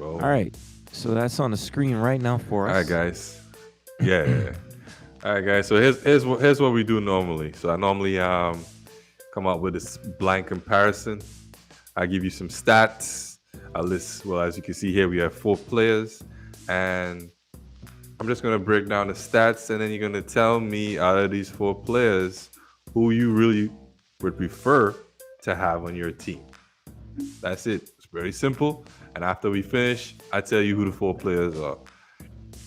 All Boom. right. So that's on the screen right now for All right, us. guys. Yeah. Yeah. All right, guys. So here's what we do normally. So I normally come up with this blank comparison. I give you some stats. I list, well, as you can see here, we have 4 players, and I'm just gonna break down the stats, and then you're gonna tell me out of these 4 players who you really would prefer to have on your team. That's it. It's very simple. And after we finish, I tell you who the 4 players are.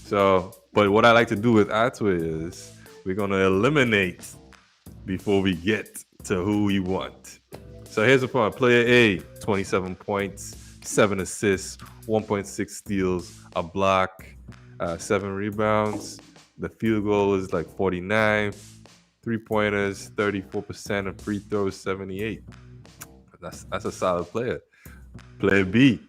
So, but what I like to do with Atwe is we're gonna eliminate before we get to who we want. So here's the point. Player A, 27 points, 7 assists, 1.6 steals, a block, 7 rebounds. The field goal is like 49, 3 pointers, 34%, and free throws 78. That's a solid player. Player B,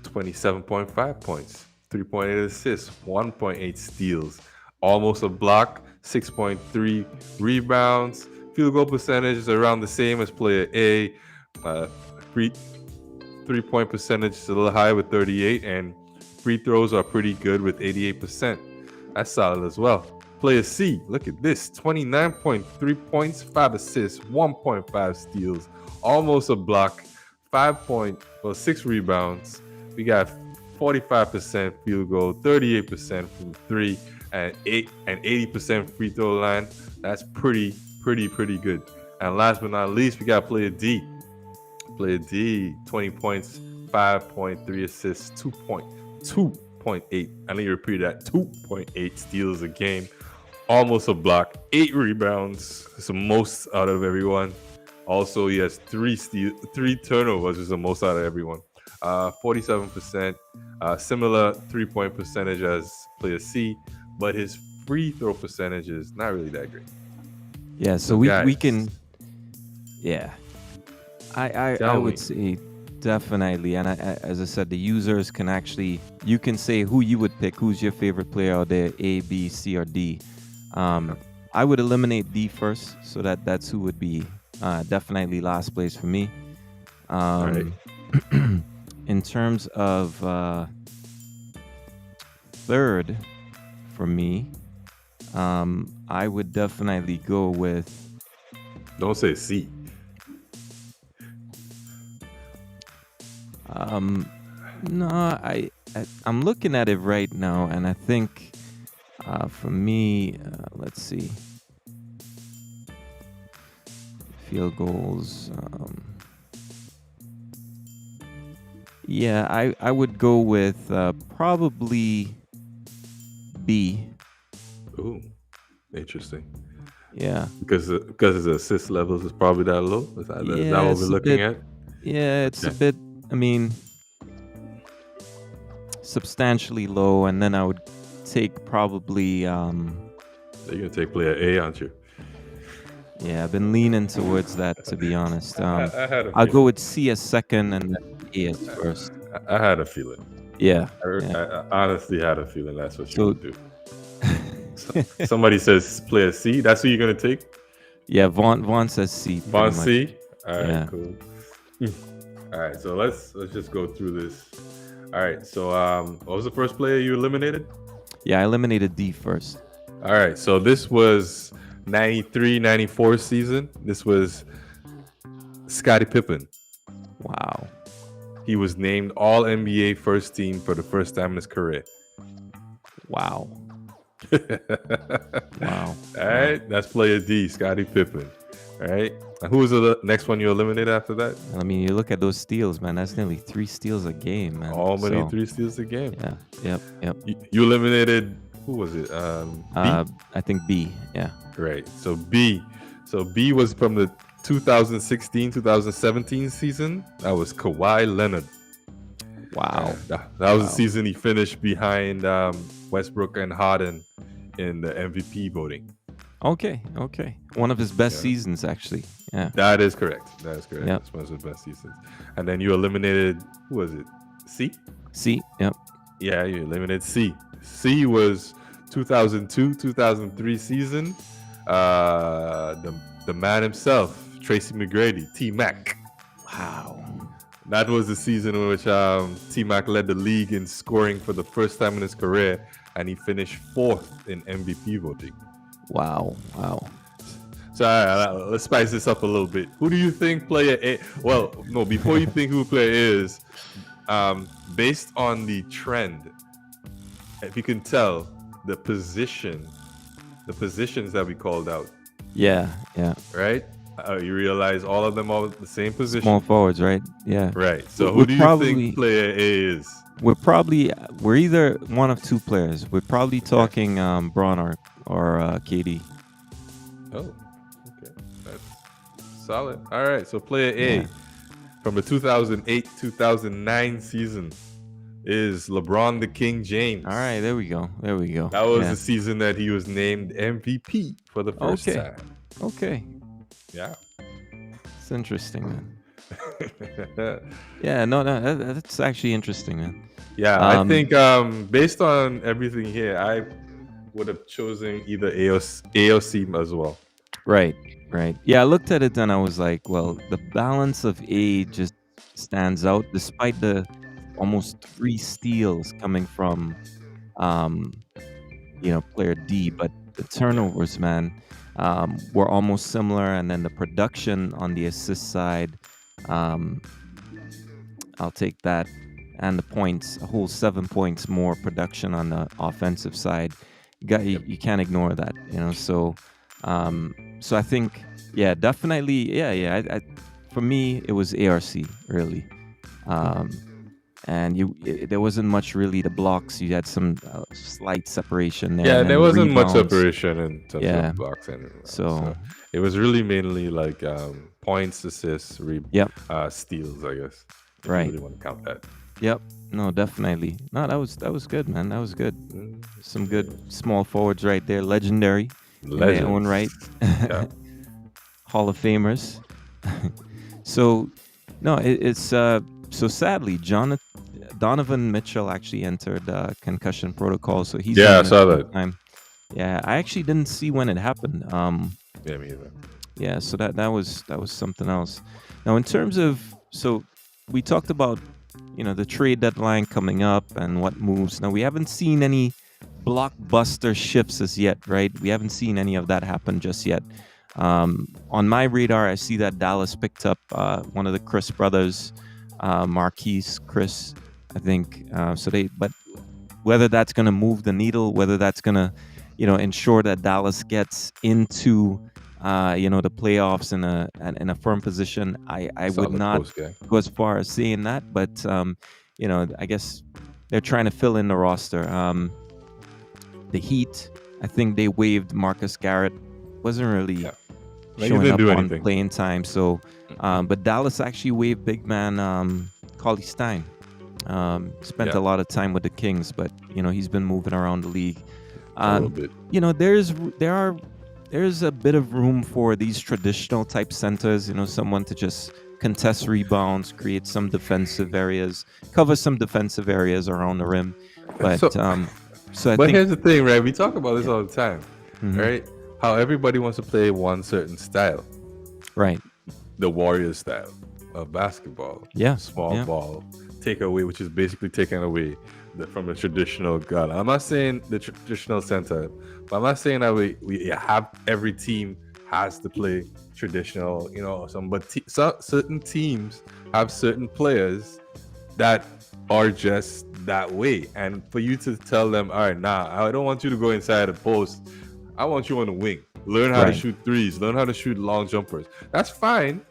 27.5 points, 3.8 assists, 1.8 steals, almost a block, 6.3 rebounds. Field goal percentage is around the same as player A. Uh, free 3-point percentage is a little higher with 38, and free throws are pretty good with 88%. That's solid as well. Player C, look at this, 29.3 points, 5 assists, 1.5 steals, almost a block, 6 rebounds. We got 45% field goal, 38% from 3, and 80% free throw line. That's pretty good. And last but not least, we got player D. Player D, 20 points, 5.3 assists, 2.8. I need to repeat that. 2.8 steals a game, almost a block, 8 rebounds. It's the most out of everyone. Also, he has 3 turnovers, which is the most out of everyone. 47%, similar 3-point percentage as player C, but his free throw percentage is not really that great. Yeah, so So, we guys, can yeah. I tell would me. say definitely, and as I said, the users can actually you can say who you would pick, who's your favorite player out there, A, B, C, or D. Um, I would eliminate D first, so that's who would be definitely last place for me. All right. Um, in terms of third for me, I would definitely go with Don't say C. um, no, I'm looking at it right now, and I think for me, let's see, field goals. Yeah, I would go with probably B. Ooh, interesting. Yeah. Because his assist levels is probably that low. Is that Yeah, what we're it's a looking bit. at? Yeah, it's a Okay. bit. I mean, substantially low, and then I would take probably. So you're gonna take player A, aren't you? Yeah, I've been leaning towards that, to be honest. I had a I'll go feeling. with C as second and then A as first. I had a feeling. Yeah, I, yeah. I honestly had a feeling that's what you So, would do. Somebody says player C. That's who you're gonna take. yeah, Vaughn says C pretty Von much. C. All right, Yeah, cool. All right, so let's just go through this. All right, so what was the first player you eliminated? yeah. I eliminated D first. All right, so this was 93-94 season. This was Scottie Pippen. Wow, He was named All NBA first team for the first time in his career. wow, All wow, wow. right, that's player D, Scottie Pippen. All right, and who was the next one you eliminated after that? I mean, you look at those steals, man. That's nearly 3 steals a game, man. All many So, 3 steals a game. yeah, yep, yep. You eliminated, who was it? B. I think B. Yeah. Right. So B was from the 2016-2017 season. That was Kawhi Leonard. Wow. That was the Wow. season he finished behind Westbrook and Harden in the MVP voting. Okay. One of his best Yeah. seasons, actually. Yeah. That is correct. Yep. Yep. That's one of his best seasons. And then you eliminated, who was it? C? C. Yep. Yeah, you eliminated C. C was 2002-2003 season. The man himself, Tracy McGrady, T-Mac. Wow. That was the season in which T-Mac led the league in scoring for the first time in his career, and he finished 4th in MVP voting. Wow. So let's spice this up a little bit. Who do you think player A? Well, no, before you think who player A is, based on the trend, if you can tell the positions that we called out, Yeah. right? You realize all of them are the same position. Small forwards, right? Yeah. Right. So We're who do you probably- think player A is? We're either one of two players. We're probably talking Braun or KD. Oh, okay. That's solid. All right. So player A Yeah. from the 2008-2009 season is LeBron the King James. All right, there we go. That was the season that he was named MVP for the first Okay. time. Okay. Yeah. It's interesting, man. Yeah, no, that's actually interesting, man. Yeah, I think based on everything here, I would have chosen either A or C as well. Right. Yeah, I looked at it and I was like, well, the balance of A just stands out despite the almost 3 steals coming from, player D. But the turnovers, man, were almost similar. And then the production on the assist side, I'll take that. And the points, a whole 7 points more production on the offensive side. You can't ignore that, So I think, yeah, definitely, yeah. For me, it was ARC really, and there wasn't much really the blocks. You had some slight separation there. Yeah, and there then wasn't much rebounds. separation in terms Yeah. of blocks and So it was really mainly like points, assists, Yep. Steals, I guess. If Right. you really want to count that. Yep. No, definitely. No, that was good, man. That was good. Some good small forwards right there, legendary in their own right. Yeah. Hall of Famers. So, no, it's so sadly, Donovan Mitchell actually entered concussion protocol, so he's Yeah, gonna I miss saw some that. time. Yeah, I actually didn't see when it happened. Yeah, me either. Yeah, so that was something else. Now, in terms of, so we talked about the trade deadline coming up and what moves. Now, we haven't seen any blockbuster shifts as yet, right? We haven't seen any of that happen just yet. On my radar, I see that Dallas picked up one of the Chris brothers, Marquise Chris, I think. But whether that's going to move the needle, whether that's going to, ensure that Dallas gets into, the playoffs in a firm position, I would Solid not post guy. go as far as saying that. But I guess they're trying to fill in the roster. The Heat, I think they waived Marcus Garrett wasn't really Yeah. Like he showing didn't up do on anything. playing time. So, Mhm. but Dallas actually waived big man Cauley Stein. Spent Yeah, a lot of time with the Kings, but he's been moving around the league. a little Um, bit. there's a bit of room for these traditional type centers. Someone to just contest rebounds, create some defensive areas, cover some defensive areas around the rim. But So, so I but think here's the thing, right? We talk about this yeah, all the time, hmm right? How everybody wants to play one certain style, right, the Warriors style of basketball, yeah, small yeah, ball, take away, which is basically taking away from the traditional guard. I'm not saying the traditional center, but I'm not saying that we have every team has to play traditional, or some, but certain teams have certain players that are just that way. And for you to tell them, all right, nah, I don't want you to go inside the post. I want you on the wing. Learn how to right, shoot threes. Learn how to shoot long jumpers. That's fine.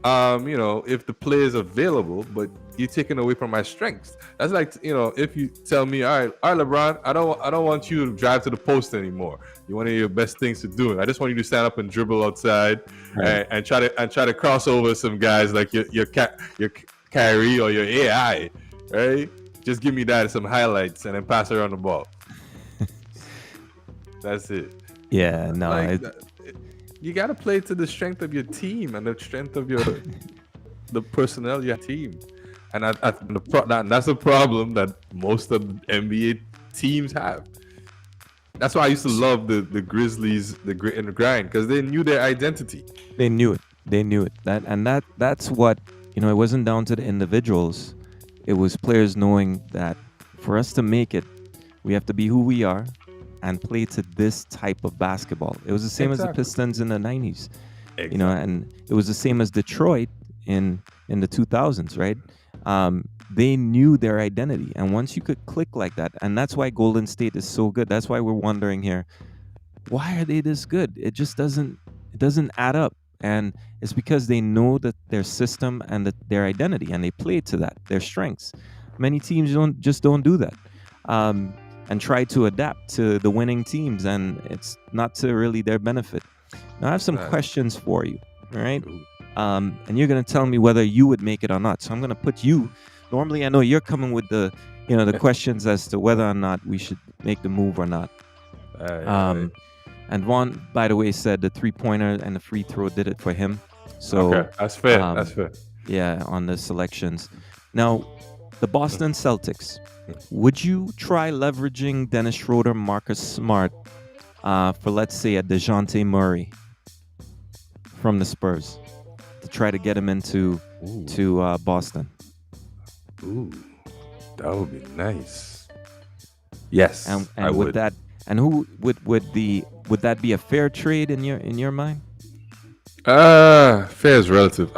If the play is available, but you're taking away from my strengths. That's like, if you tell me, all right, LeBron, I don't want you to drive to the post anymore. You're one of your best things to do. I just want you to stand up and dribble outside right. and try to cross over some guys like your Kyrie or your AI, right? Just give me that some highlights and then pass around the ball. That's it. Yeah, no, Like you got to play to the strength of your team and the strength of the personnel of your team. And that's a problem that most of the NBA teams have. That's why I used to love the Grizzlies, the grit and the grind, because they knew their identity. they knew it. They knew it. That's what it wasn't down to the individuals. It was players knowing that for us to make it, we have to be who we are and play to this type of basketball. It was the same as the Exactly. Pistons in the 90s, Exactly. and it was the same as Detroit in the 2000s, right? They knew their identity, and once you could click like that, and that's why Golden State is so good. That's why we're wondering here, why are they this good? It doesn't add up, and it's because they know that their system and their identity, and they play to that, their strengths. Many teams don't do that, and try to adapt to the winning teams, and it's not to really their benefit. Now, I have some Nah. questions for you. All right, Ooh. and you're gonna tell me whether you would make it or not. So I'm gonna put you. Normally, I know you're coming with the questions as to whether or not we should make the move or not. All right, all right. Um, and Vaughn, by the way, said the 3-pointer and the free throw did it for him. Okay, So, that's fair. That's um, fair. yeah, on the selections. Now, the Boston Celtics. Would you try leveraging Dennis Schroeder, Marcus Smart for, let's say, a DeJounte Murray from the Spurs to try to get him into Ooh. to Boston? Ooh, that would be nice. Yes, And I and would would. that and who would that be a fair trade in your mind? Fair is relative.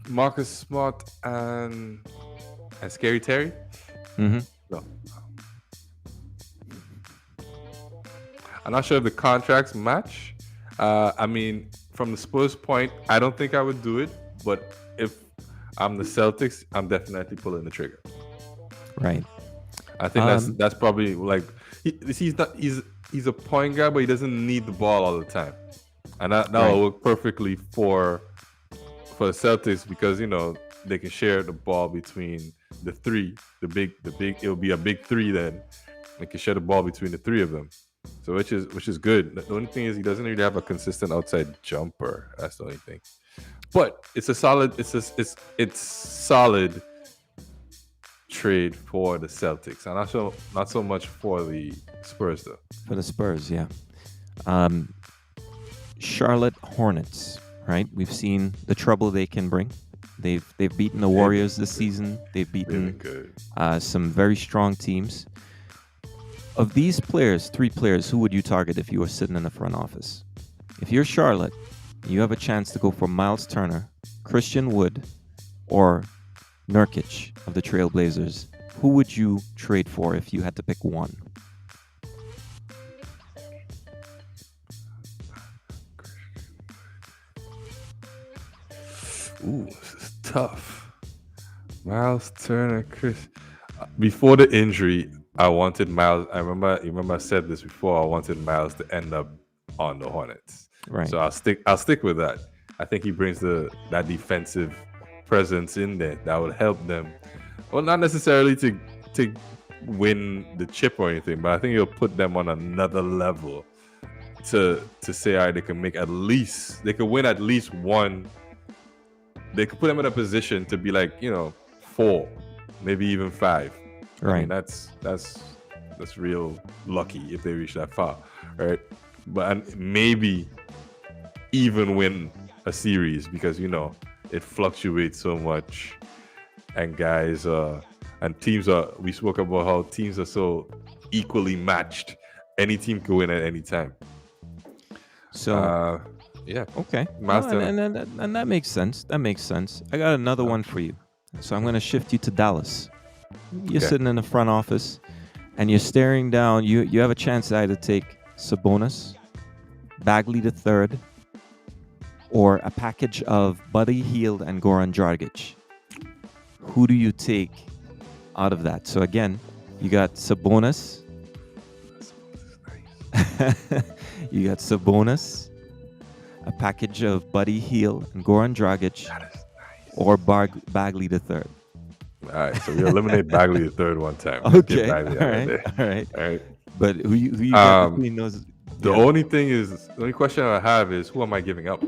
Marcus Smart and Scary Terry. Mm-hmm. No, I'm not sure if the contracts match. I mean, from the Spurs point, I don't think I would do it. But if I'm the Celtics, I'm definitely pulling the trigger. Right. I think that's probably like he's a point guard, but he doesn't need the ball all the time, and that'll Right. work perfectly for the Celtics because they can share the ball between the three, the big. It'll be a big three then. They can share the ball between the three of them, so which is good. The only thing is he doesn't really have a consistent outside jumper. That's the only thing. But it's a solid. It's solid trade for the Celtics. And not so much for the Spurs though. For the Spurs, yeah. Um, Charlotte Hornets, right? We've seen the trouble they can bring. They've beaten the Warriors this season. They've Really beaten good. some very strong teams. Of these players, 3 players, who would you target if you were sitting in the front office? If you're Charlotte, you have a chance to go for Miles Turner, Christian Wood, or Nurkic of the Trailblazers. Who would you trade for if you had to pick one? Ooh, this is tough. Miles Turner, Chris. Before the injury, I wanted Miles. You remember I said this before. I wanted Miles to end up on the Hornets. Right. So I'll stick with that. I think he brings that defensive presence in there that would help them. Well, not necessarily to win the chip or anything, but I think it'll put them on another level to say, all right, they could win at least one. They could put them in a position to be like, 4, maybe even 5. I Right. mean, that's real lucky if they reach that far, right? But and maybe even win a series because it fluctuates so much, and guys and teams are. We spoke about how teams are so equally matched. Any team can win at any time. So Yeah, okay, no, Master. and that makes sense. That makes sense. I got another one for you. So I'm going to shift you to Dallas. You're Okay. sitting in the front office, and you're staring down. You have a chance to either take Sabonis, Bagley the third, or a package of Buddy Hield and Goran Dragic. Who do you take out of that? So again, you got Sabonis. You got Sabonis, a package of Buddy Hield and Goran Dragic, That is nice. or Bagley the third. All right, so we eliminate Bagley the third one time. Okay, Get Bagley all out of right, there. all right. All right. But who you got between those? The Yeah. only question I have is, who am I giving up?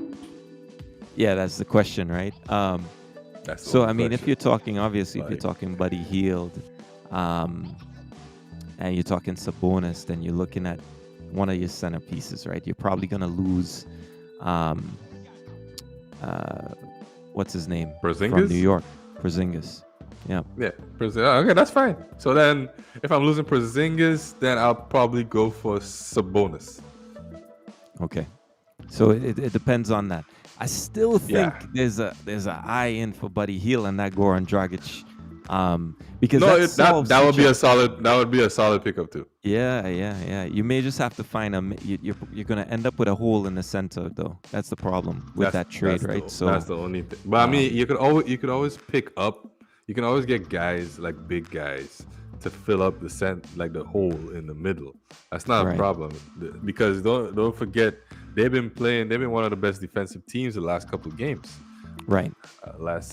Yeah, that's the question, right? That's the So only I mean, if question. you're talking, obviously, if you're Like- talking Buddy Hield, and you're talking Sabonis, then you're looking at one of your centerpieces, right? You're probably gonna lose, what's his name from Porzingis? New York, Porzingis. Yeah. Yeah, okay, that's fine. So then, if I'm losing Porzingis, then I'll probably go for Sabonis. Okay. So it depends on that. I still think Yeah. there's a eye in for Buddy Hield and that Goran Dragic, because No, that solves that would each be other. a solid pickup too. Yeah. You may just have to find you're gonna end up with a hole in the center though. That's the problem with that trade, right? So That's the only thing. But I mean, you could always pick up. You can always get guys like big guys to fill up the hole in the middle. That's not Right. a problem because don't forget they've been one of the best defensive teams the last couple of games. right, Last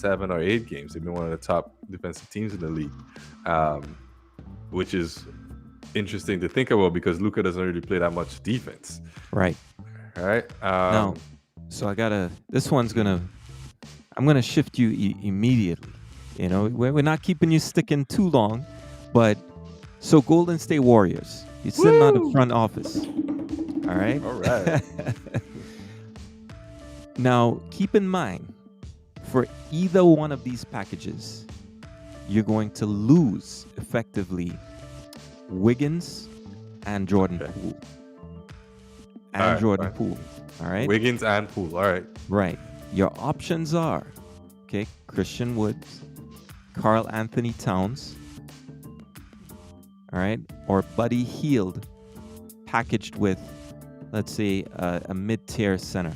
7 or 8 games, they've been one of the top defensive teams in the league, which is interesting to think about because Luka doesn't really play that much defense. right. All right. Now, so I'm gonna shift you immediately. We're not keeping you sticking too long, but so Golden State Warriors, you're sitting on the Woo! front office. All right. All right. Now, keep in mind, for either one of these packages, you're going to lose effectively Wiggins and Jordan Okay. Poole. All right, Jordan fine. Poole. All right. Wiggins and Poole. All right. Right. Your options are, Christian Woods, Karl Anthony Towns, all right, or Buddy Hield, packaged with, let's say, a mid-tier center.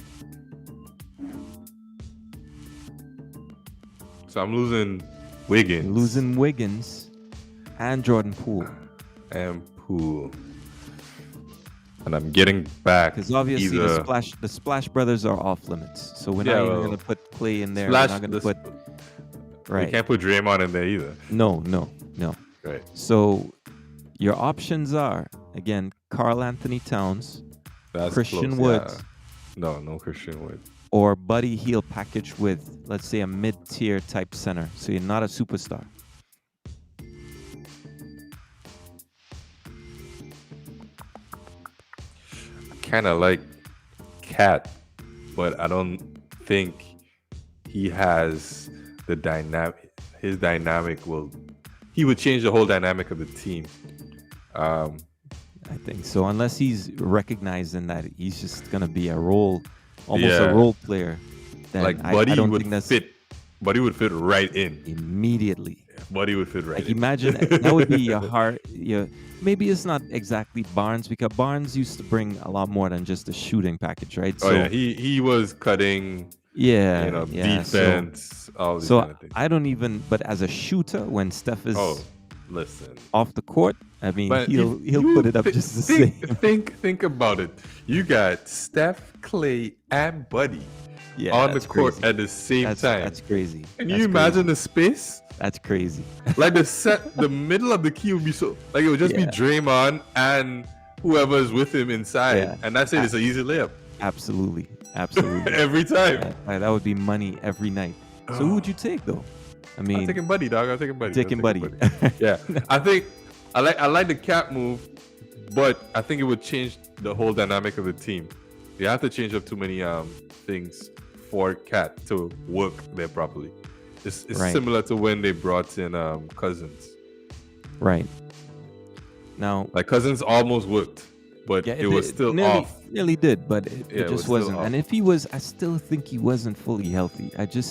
So I'm losing Wiggins. Losing Wiggins and Jordan Poole, and Poole. And I'm getting back because obviously either the Splash Brothers are off limits, so we're Yeah, not even well, going to put Clay in there. Splash. We're not going to put We right. can't put Draymond in there either. No. Right. So your options are again Karl Anthony Towns, That's Christian close, Woods, yeah. No Christian Woods. or Buddy Hield packaged with, let's say, a mid-tier type center. So you're not a superstar. Kind of like Cat, but I don't think he has the dynamic. His dynamic he would change the whole dynamic of the team. I think so, unless he's recognizing that he's just gonna be a role, almost Yeah. a role player. Then Like I Buddy don't would think that's fit. Buddy would fit right in. immediately. Buddy would fit right Like in. imagine that would be your heart. Maybe it's not exactly Barnes, because Barnes used to bring a lot more than just a shooting package, right? Oh yeah, he was cutting. yeah, Defense, all these So kind of things. I don't even. But as a shooter, when Steph is Oh, listen. Off the court, I mean, But if he'll put you it up just the think same. think about it, you got Steph, Clay, and Buddy Yeah, on the that's court crazy. at the same time. That's crazy. Can you That's imagine crazy. the space? That's crazy. Like the middle of the key would be so like it would just be Yeah, Draymond and whoever's with him inside, yeah. and that's it. A- It's an easy layup Absolutely, absolutely. every time. That would be money every night. So who would you take though? I I'm mean, taking Buddy, dog. I'm taking Buddy. I'm taking taking Buddy. Buddy. Yeah, I think I like the cap move, but I think it would change the whole dynamic of the team. You have to change up too many things for Cat to work there properly. It's Right. similar to when they brought in Cousins. Right. Now, Like Cousins almost worked, but yeah, it was still nearly, off. nearly did, but Yeah, it it was just still wasn't. off. And if he was, I still think he wasn't fully healthy.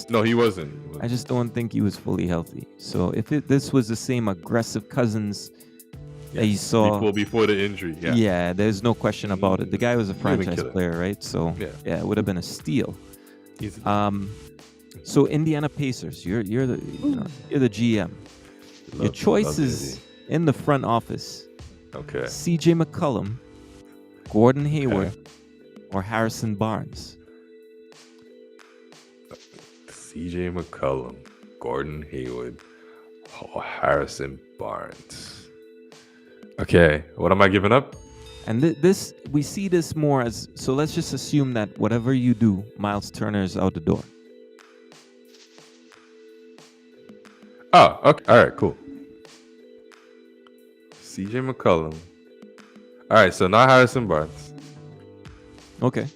No, he wasn't. I just don't think he was fully healthy. So if this was the same aggressive Cousins that you saw, before the injury. Yeah. there's no question about it. The guy was a He would've franchise killed it. player, right? So Yeah. it would have been a steal. He's So Indiana Pacers, you're the you're the GM. Your love choices in the front office: okay. C.J. McCollum, Gordon Hayward, or Harrison Barnes. CJ McCollum, Gordon Hayward, Harrison Barnes. Okay, what am I giving up? And this we see this more as, so let's just assume that whatever you do, Miles Turner is out the door. Oh, okay. All right, cool. CJ McCollum. All right, so not Harrison Barnes. Okay.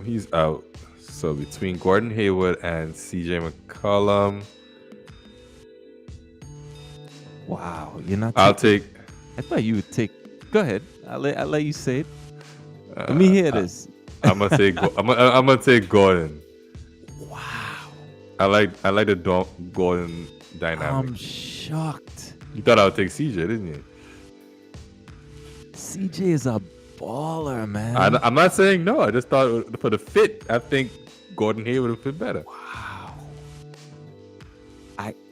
He's out. So between Gordon Hayward and CJ McCollum, Wow, you're not. I'll take. I thought you would take. Go ahead. I'll let you say it. Let me hear this. I'm gonna say. I'm gonna take Gordon. Wow. I like the Gordon dynamic. I'm shocked. You thought I would take CJ, didn't you? CJ is a baller, man. I'm not saying no. I just thought for the fit, I think Gordon Hayward would fit better. Wow.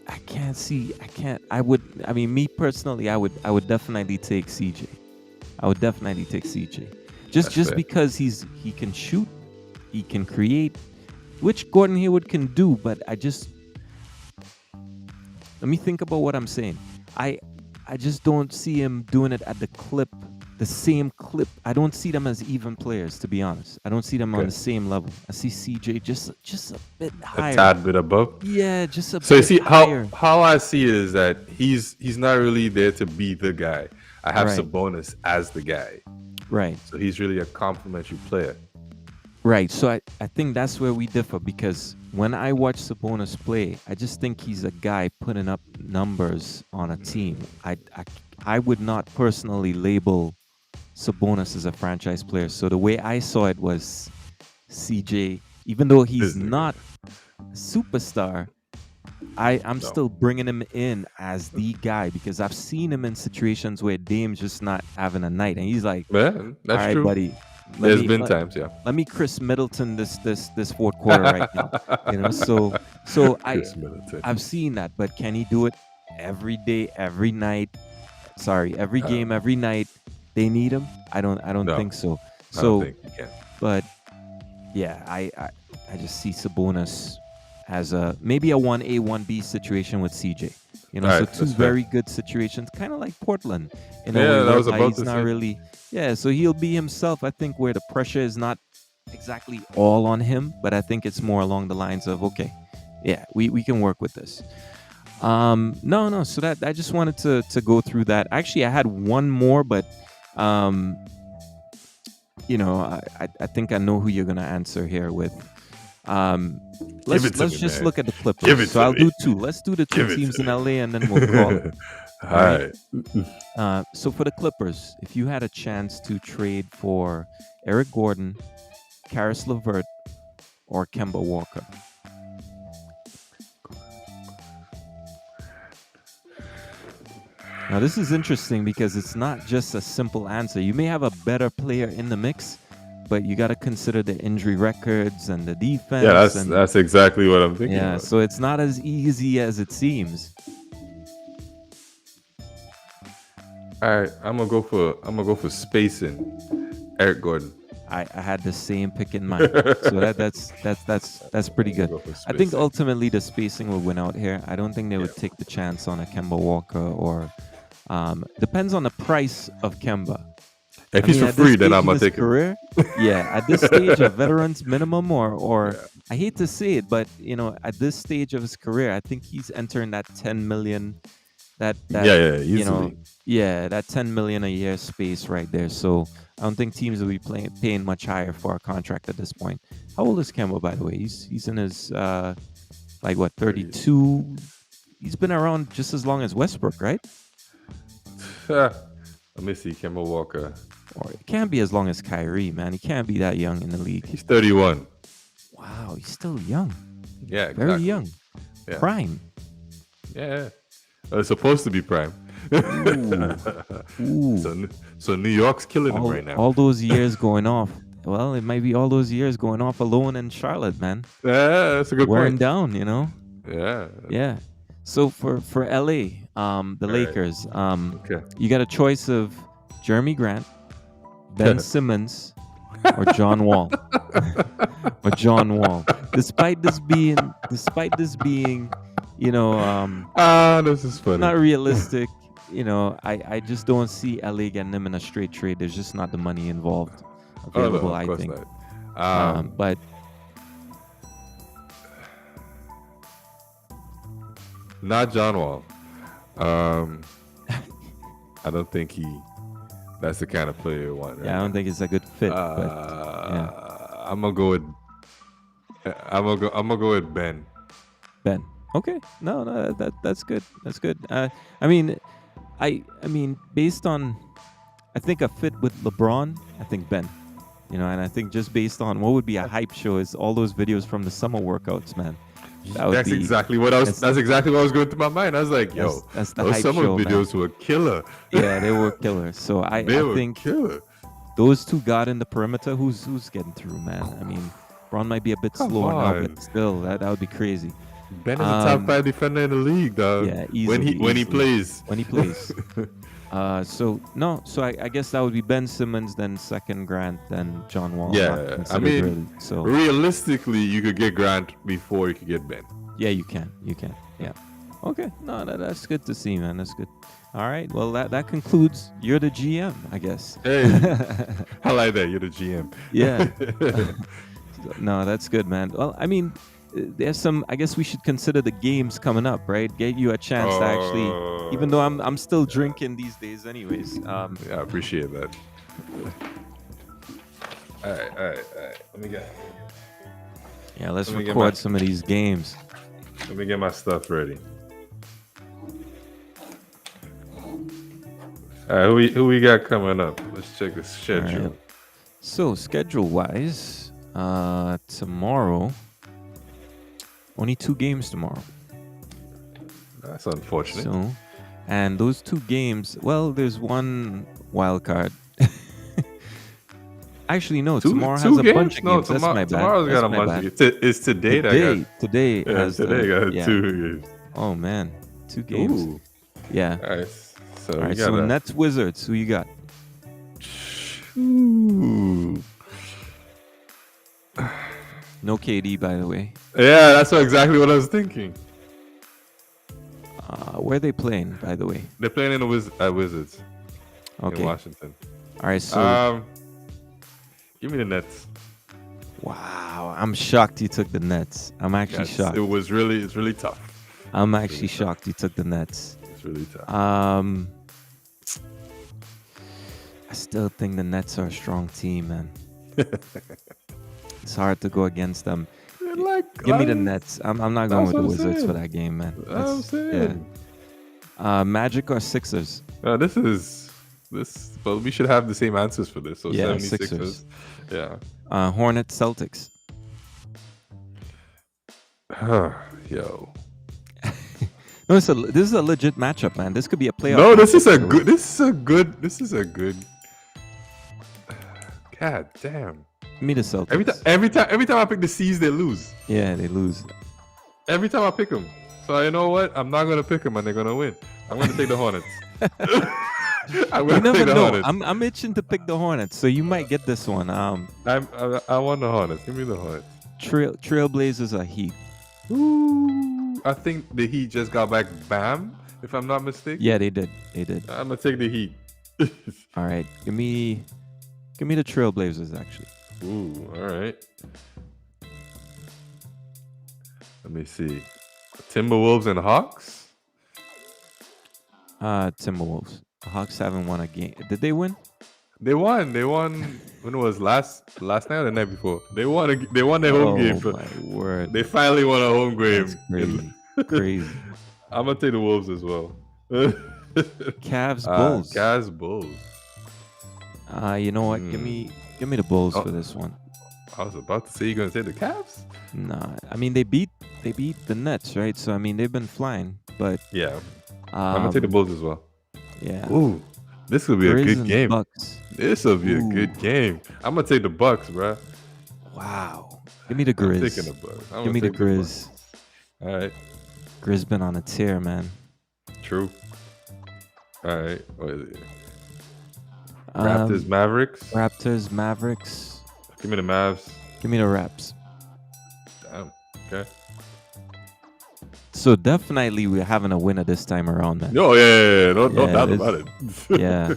I can't see. I can't. I would. I mean, me personally, I would definitely take CJ. I would definitely take CJ. Just fair. because he can shoot, he can create, which Gordon Hayward can do. But let me think about what I'm saying. I just don't see him doing it at the same clip. I don't see them as even players, to be honest. I don't see them on Okay. the same level. I see CJ just a bit higher. A tad bit above. Yeah, just a So you bit see higher. how I see it is that he's not really there to be the guy. I have Right. Sabonis as the guy, Right, so he's really a complimentary player. right. So I think that's where we differ, because when I watch Sabonis play, I just think he's a guy putting up numbers on a team. I would not personally label Sabonis as a franchise player. So the way I saw it was CJ, even though he's This nigga. not a superstar, I'm No. still bringing him in as the guy, because I've seen him in situations where Dame's just not having a night, and he's like, Yeah, "All that's right, true. buddy, There's been times, yeah. let me Chris Middleton this fourth quarter right now." You know, so Chris Middleton. I've seen that, but can he do it every day, every night? Sorry, every game, every night. They need him. I don't No. think so. I don't So, think he can. but yeah, I just see Sabonis as maybe a 1A 1B situation with CJ. You know, All so right, two that's fair. very good situations, kind of like Portland in a Yeah, way, that was whereby about he's to not say. really. Yeah, so he'll be himself. I think where the pressure is not exactly all on him, but I think it's more along the lines of, okay, yeah, we can work with this. No. So that I just wanted to go through that. Actually, I had one more, but you know, I think I know who you're gonna answer here with. Let's it to me, just man. look at the Clippers. Give it So to I'll me. do two. Let's do the two Give it teams to in me. LA, and then we'll call it. All right. So for the Clippers, if you had a chance to trade for Eric Gordon, Karis LeVert, or Kemba Walker, now this is interesting because it's not just a simple answer. You may have a better player in the mix, but you got to consider the injury records and the defense. Yeah, and, that's exactly what I'm thinking. yeah. about. So it's not as easy as it seems. All right, I'm gonna go for spacing. Eric Gordon. I had the same pick in mind. So that's pretty I'm gonna good. go for I think spacing. ultimately the spacing will win out here. I don't think they Yeah, would take the chance on a Kemba Walker or depends on the price of Kemba. if I he's mean, for at this free, then stage I'm in gonna his take him. career, yeah, at this stage, a veteran's minimum, or Yeah, I hate to say it, but at this stage of his career, I think he's entering that 10 million, that yeah, yeah, you know, easily. yeah, that 10 million a year space right there. So I don't think teams will be paying much higher for a contract at this point. How old is Kemba, by the way? He's in his like what 30. 32. He's been around just as long as Westbrook, right? Let me see. Kemba Walker. Or it can't be as long as Kyrie, man. He can't be that young in the league. He's 31. Wow, he's still young. Yeah, Very exactly. young. Yeah, Prime. yeah. It's supposed to be prime. Ooh. Ooh. so New York's killing him right now. All those years going off. Well, it might be all those years going off alone in Charlotte, man. Yeah, that's a good Wearing point. down. Yeah. Yeah. So for LA, the All right. Lakers, Okay. you got a choice of Jeremy Grant, Ben Simmons, or John Wall. Or John Wall. Despite this being, This is funny. not realistic. I just don't see LA getting them in a straight trade. There's just not the money involved Oh no, available, of I course think. not. But Not John Wall. I don't think that's the kind of player you want. Right yeah, I don't think it's a good fit. But yeah, I'm gonna go with. I'm gonna go with Ben. Ben. Okay, no, that's good. That's good. I mean, I mean, based on, I think a fit with LeBron, I think Ben. And I think just based on what would be a hype show is all those videos from the summer workouts, man. That would That's be exactly what I was. that's That's exactly what was going through my mind. I was like, that's, "Yo, that's the those hype summer show, man. videos were killer. Yeah, they were killer. So They I were think killer. those two got in the perimeter. Who's getting through, man? I mean, Braun might be a bit Come slower now, on, but still, that would be crazy. Ben is a top Um, 5 defender in the league, dog. yeah, When easily, he easily plays. when he plays. So no, so I guess that would be Ben Simmons, then second Grant, then John Wall. Not Yeah, I considered mean, really. So realistically, you could get Grant before you could get Ben. yeah, you can, yeah. Okay, no, that's good to see, man. That's good. All right, well that concludes. You're the GM, I guess. Hey, I like that. You're the GM. Yeah. No, that's good, man. Well, I mean, there's some. I guess we should consider the games coming up, right? Get you a chance to actually, even though I'm still drinking these days, anyways. Yeah, I appreciate that. All right. Let me get. Yeah, let's Let me get record my- some of these games. Let me get my stuff ready. All right, who we got coming up? Let's check the schedule. All right. So schedule-wise, tomorrow, only 2 games tomorrow. That's unfortunate. So, and those 2 games, well, there's one wild card. Actually, no. Tomorrow has a bunch of No, games. That's my bad. tomorrow's got a That's my bunch bad. of games. It's today that Today got. Yeah, has today got yeah. 2 games. Oh man, 2 games. Ooh. Yeah. All right. So All we right. got So a. Nets Wizards. Who you got? Ooh. No KD, by the way. Yeah, that's exactly what I was thinking. Where are they playing, by the way? They're playing in the Wizards Okay. in All Washington. right. So Give me the Nets. wow, I'm shocked you took the Nets. I'm actually Yes, shocked. it's really tough. I'm actually shocked you took the Nets. It's really tough. I still think the Nets are a strong team, man. It's hard to go against them. Give me the Nets. I'm not going with the Wizards for that game, man. That's what I'm saying. Magic or Sixers? This. Well, we should have the same answers for this. So Yeah, 76ers. Sixers. Yeah. Hornets, Celtics. Yo. No, this is a legit matchup, man. This could be a playoff. No, this is a matchup. good. This is a good. God damn. Give me the Celtics. Every time I pick the C's, they lose. Yeah, they lose. Every time I pick them. So you know what? I'm not gonna pick them, and they're gonna win. I'm gonna take the Hornets. I'm You gonna never take the know. Hornets. I'm itching to pick the Hornets, so you might get this one. I want the Hornets. Give me the Hornets. Trailblazers are Heat. Ooh, I think the Heat just got back. Bam, if I'm not Yeah, mistaken. they did. They did. I'm gonna take the Heat. All right, give me the Trailblazers. Actually, Ooh, all right. Let me see. Timberwolves and Hawks. Timberwolves. The Hawks haven't won a game. Did they win? They won. They won. When it was last night or the night before? They won. They won their home game. Oh my word! They finally won a home That's game. crazy. Crazy. I'm gonna take the Wolves as well. Cavs, Bulls. Cavs, Bulls. You know what? Give me the Bulls Oh, for this one. I was about to say you're gonna take the Cavs. Nah, I mean they beat the Nets, right? So I mean they've been flying, but Yeah, I'm gonna take the um, Bulls as well. yeah, Ooh, this will be a Grizz good and game. Bucks. This will be a Ooh, good game. I'm gonna take the Bucks, bro. wow. Give me the I'm taking the Grizz. Bucks. I'm Give gonna me the take the Bucks. Grizz. All right, Grizz been on a tear, man. true. All right, what is it? Raptors, Um, Mavericks. Raptors, Mavericks. Give me the Mavs. Give me the Raps. Damn. Okay. So definitely we're having a winner this time around, man. Oh yeah. No Yeah, doubt about it. yeah.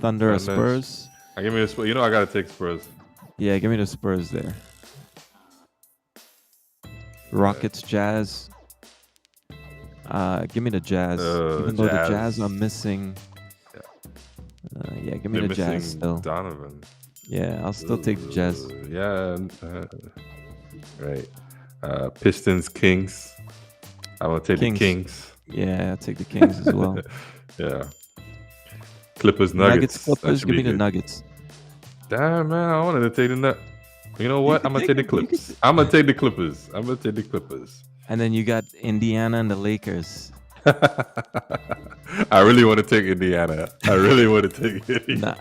Thunder or Right, man. Spurs? Give me the Spurs. You know I gotta take Spurs. Yeah, give me the Spurs there. Rockets, Jazz. Give me the Jazz. Even though the Jazz are missing. Yeah, give me They're the Jazz missing still. Donovan. Yeah, I'll still take the Jazz. Yeah. Right. Pistons, Kings. I want to take Kings. the Kings. Yeah, I'll take the Kings as well. Yeah. Clippers, Nuggets. Clippers. Give me the Nuggets. Damn, man. I wanted to take the Nuggets. You know what? can I'm going to take take the it. Clippers. I'm going to take the Clippers. I'm going to take the Clippers. And then you got Indiana and the Lakers. I really want to take Indiana. I really want to take Indiana.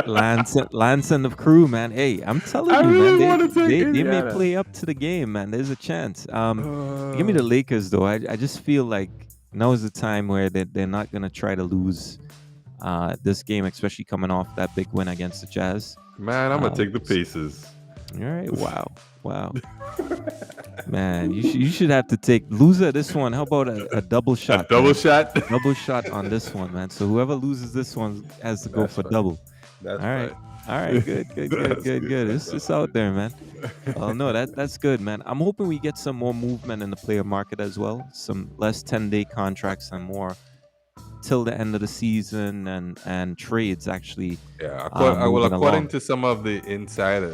Lance and the crew, man. Hey, I'm telling I you, really man. want to take They Indiana. may play up to the game, man. There's a chance. Give me the Lakers, though. I just feel like now is the time where they're not gonna try to lose this game, especially coming off that big win against the Jazz. Man, I'm going to take the Pacers. All right. Wow. Man, you should have to take loser this one. How about a double shot? A double shot? Double shot on this one, man. So whoever loses this one has to go That's for fine. double. That's All right. fine. All right, good. That's good. It's out there, man. Well, no, that's good, man. I'm hoping we get some more movement in the player market as well. Some less 10-day contracts and more till the end of the season and trades actually. Yeah, Moving according along. to some of the inside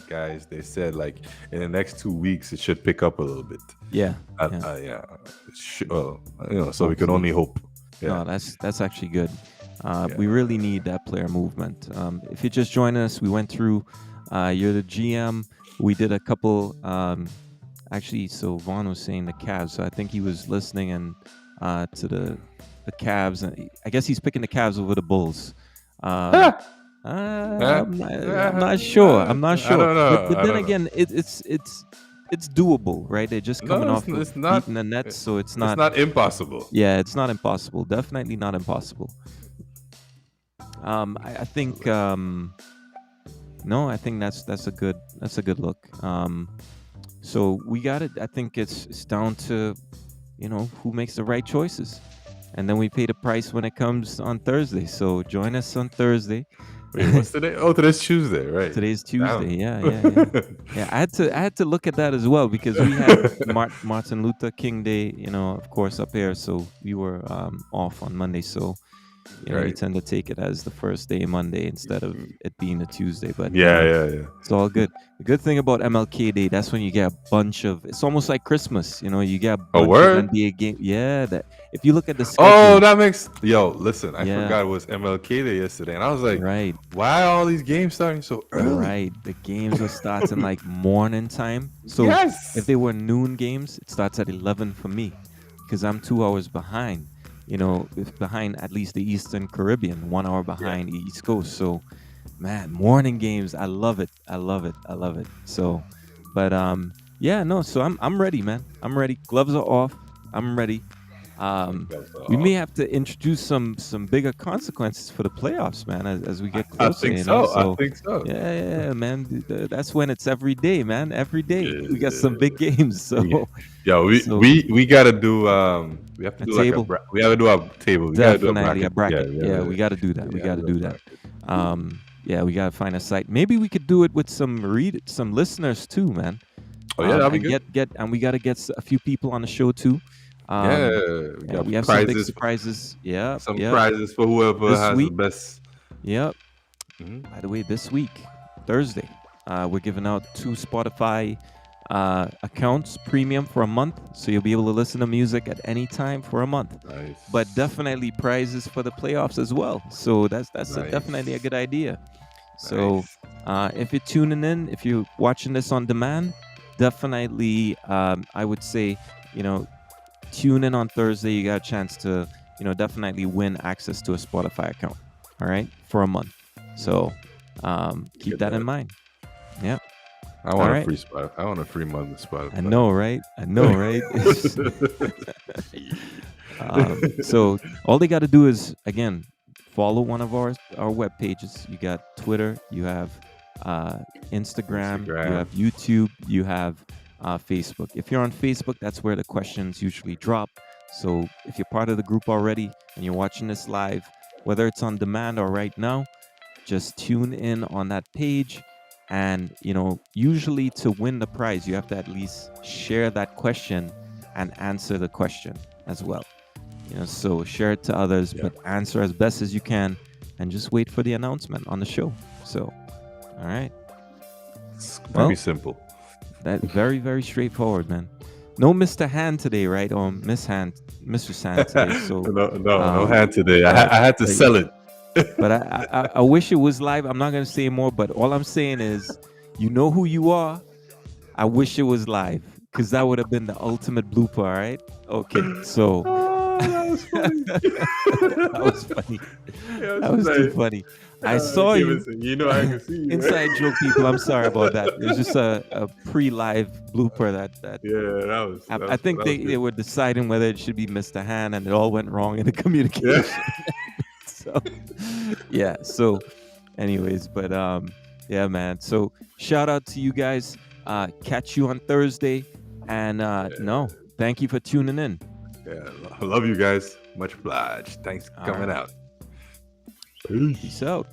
guys, they said like in the next 2 weeks it should pick up a little bit. Yeah. Yeah. So we can Hopefully. only hope. No, Yeah. that's actually good. We really need that player movement. If you're just joining us, we went through. You're the GM. We did a couple. Actually, so Vaughn was saying the Cavs. So I think he was listening and to the Cavs, and I guess he's picking the Cavs over the Bulls. I'm not sure. I'm not sure. I don't know. But I then don't know. again, it's doable, right? They're just coming No, off of it's not. beating the Nets, so it's It's not. not impossible. Yeah, it's not impossible. Definitely not impossible. I think no, I think that's a good look. So we got it. I think it's down to who makes the right choices, and then we pay the price when it comes on Thursday. So join us on Thursday. Wait, what's today? Oh, today's Tuesday, right? Today's Damn. Tuesday. Yeah. I had to look at that as well because we had Martin Luther King Day, of course, up here. So we were off on Monday. So we Right. tend to take it as the first day Monday instead of it being a Tuesday. But Yeah. it's all good. The good thing about MLK Day, that's when you get a bunch of. It's almost like Christmas. You get a bunch word? of NBA game. Yeah, that if you look at the schedule. Oh, that makes. Yo, listen, I Yeah. forgot it was MLK Day yesterday, and I was like, Right. why are all these games starting so early? Right. The games will start in like morning time. So Yes. if they were noon games, it starts at 11 for me because I'm 2 hours behind. It's behind at least the Eastern Caribbean, 1 hour behind the East Coast. So, man, morning games, I love it. So, but so I'm ready, man. I'm ready. Gloves are off. I'm ready. I think um, that's we may all. have to introduce some bigger consequences for the playoffs, man, as we get I closer. think You know, so. I so think so. yeah, yeah, yeah, man. That's when it's every day, man. Every day we got some Yeah. big games. Yeah. So Yo, so we gotta do we have to a do like table. we gotta do a table. We gotta do a Definitely a bracket. Yeah, bracket. Yeah, we got to do that. we We gotta got to do a do that. bracket. Yeah, we got to find a site. Maybe we could do it with some listeners too, man. Oh yeah, that'll be And good. and we got to get a few people on the show too. Yeah, Um, we and we got have some big prizes, surprises. Yep, some yep. prizes for whoever This has the week, best. yep. Mhm. By the way, this week, Thursday, we're giving out 2 Spotify accounts premium for a month, so you'll be able to listen to music at any time for a month. But Nice, definitely prizes for the playoffs as well. So definitely a nice, good idea. So nice. if you're tuning in, if you're watching this on demand, definitely I would say you know tune in on Thursday. You got a chance to definitely win access to a Spotify account. All right, for a month. So Look keep at that in that. mind. Yeah. I All want a right. free spot. I want a free month of I Spotify. know, right? I know, right? So all they got to do is again follow one of our web pages. You got Twitter, you have uh, Instagram, you Instagram. have YouTube, you have Facebook. If you're on Facebook, that's where the questions usually drop. So if you're part of the group already and you're watching this live, whether it's on demand or right now, just tune in on that page. And usually to win the prize you have to at least share that question and answer the question as well. So share it to others, Yeah, but answer as best as you can, and just wait for the announcement on the show. So all right. it's very Well, simple. that very, very straightforward, man. No Mr. Hand today, right? Or Miss Hand, Mr. Sand today. So No, no, no um hand today. but I had to but sell it. But I wish it was live. I'm not gonna say more, but all I'm saying is, you know who you are. I wish it was live because that would have been the ultimate blooper. All right. Okay. So Oh, that was funny. that was funny. Yeah, That she's was too like, funny. I saw Kim you. is saying, you know, I can see you, right? Inside joke, people. I'm sorry about that. It was just a pre-live blooper that Yeah, I think that was they good. were deciding whether it should be Mr. Hand, and it all went wrong in the Yeah. communication. So yeah. So anyways, but yeah, man. So shout out to you guys. Catch you on Thursday. And no, thank you for tuning in. Yeah, I love you guys. Much obliged. Thanks for All coming right. out. Peace. Peace out.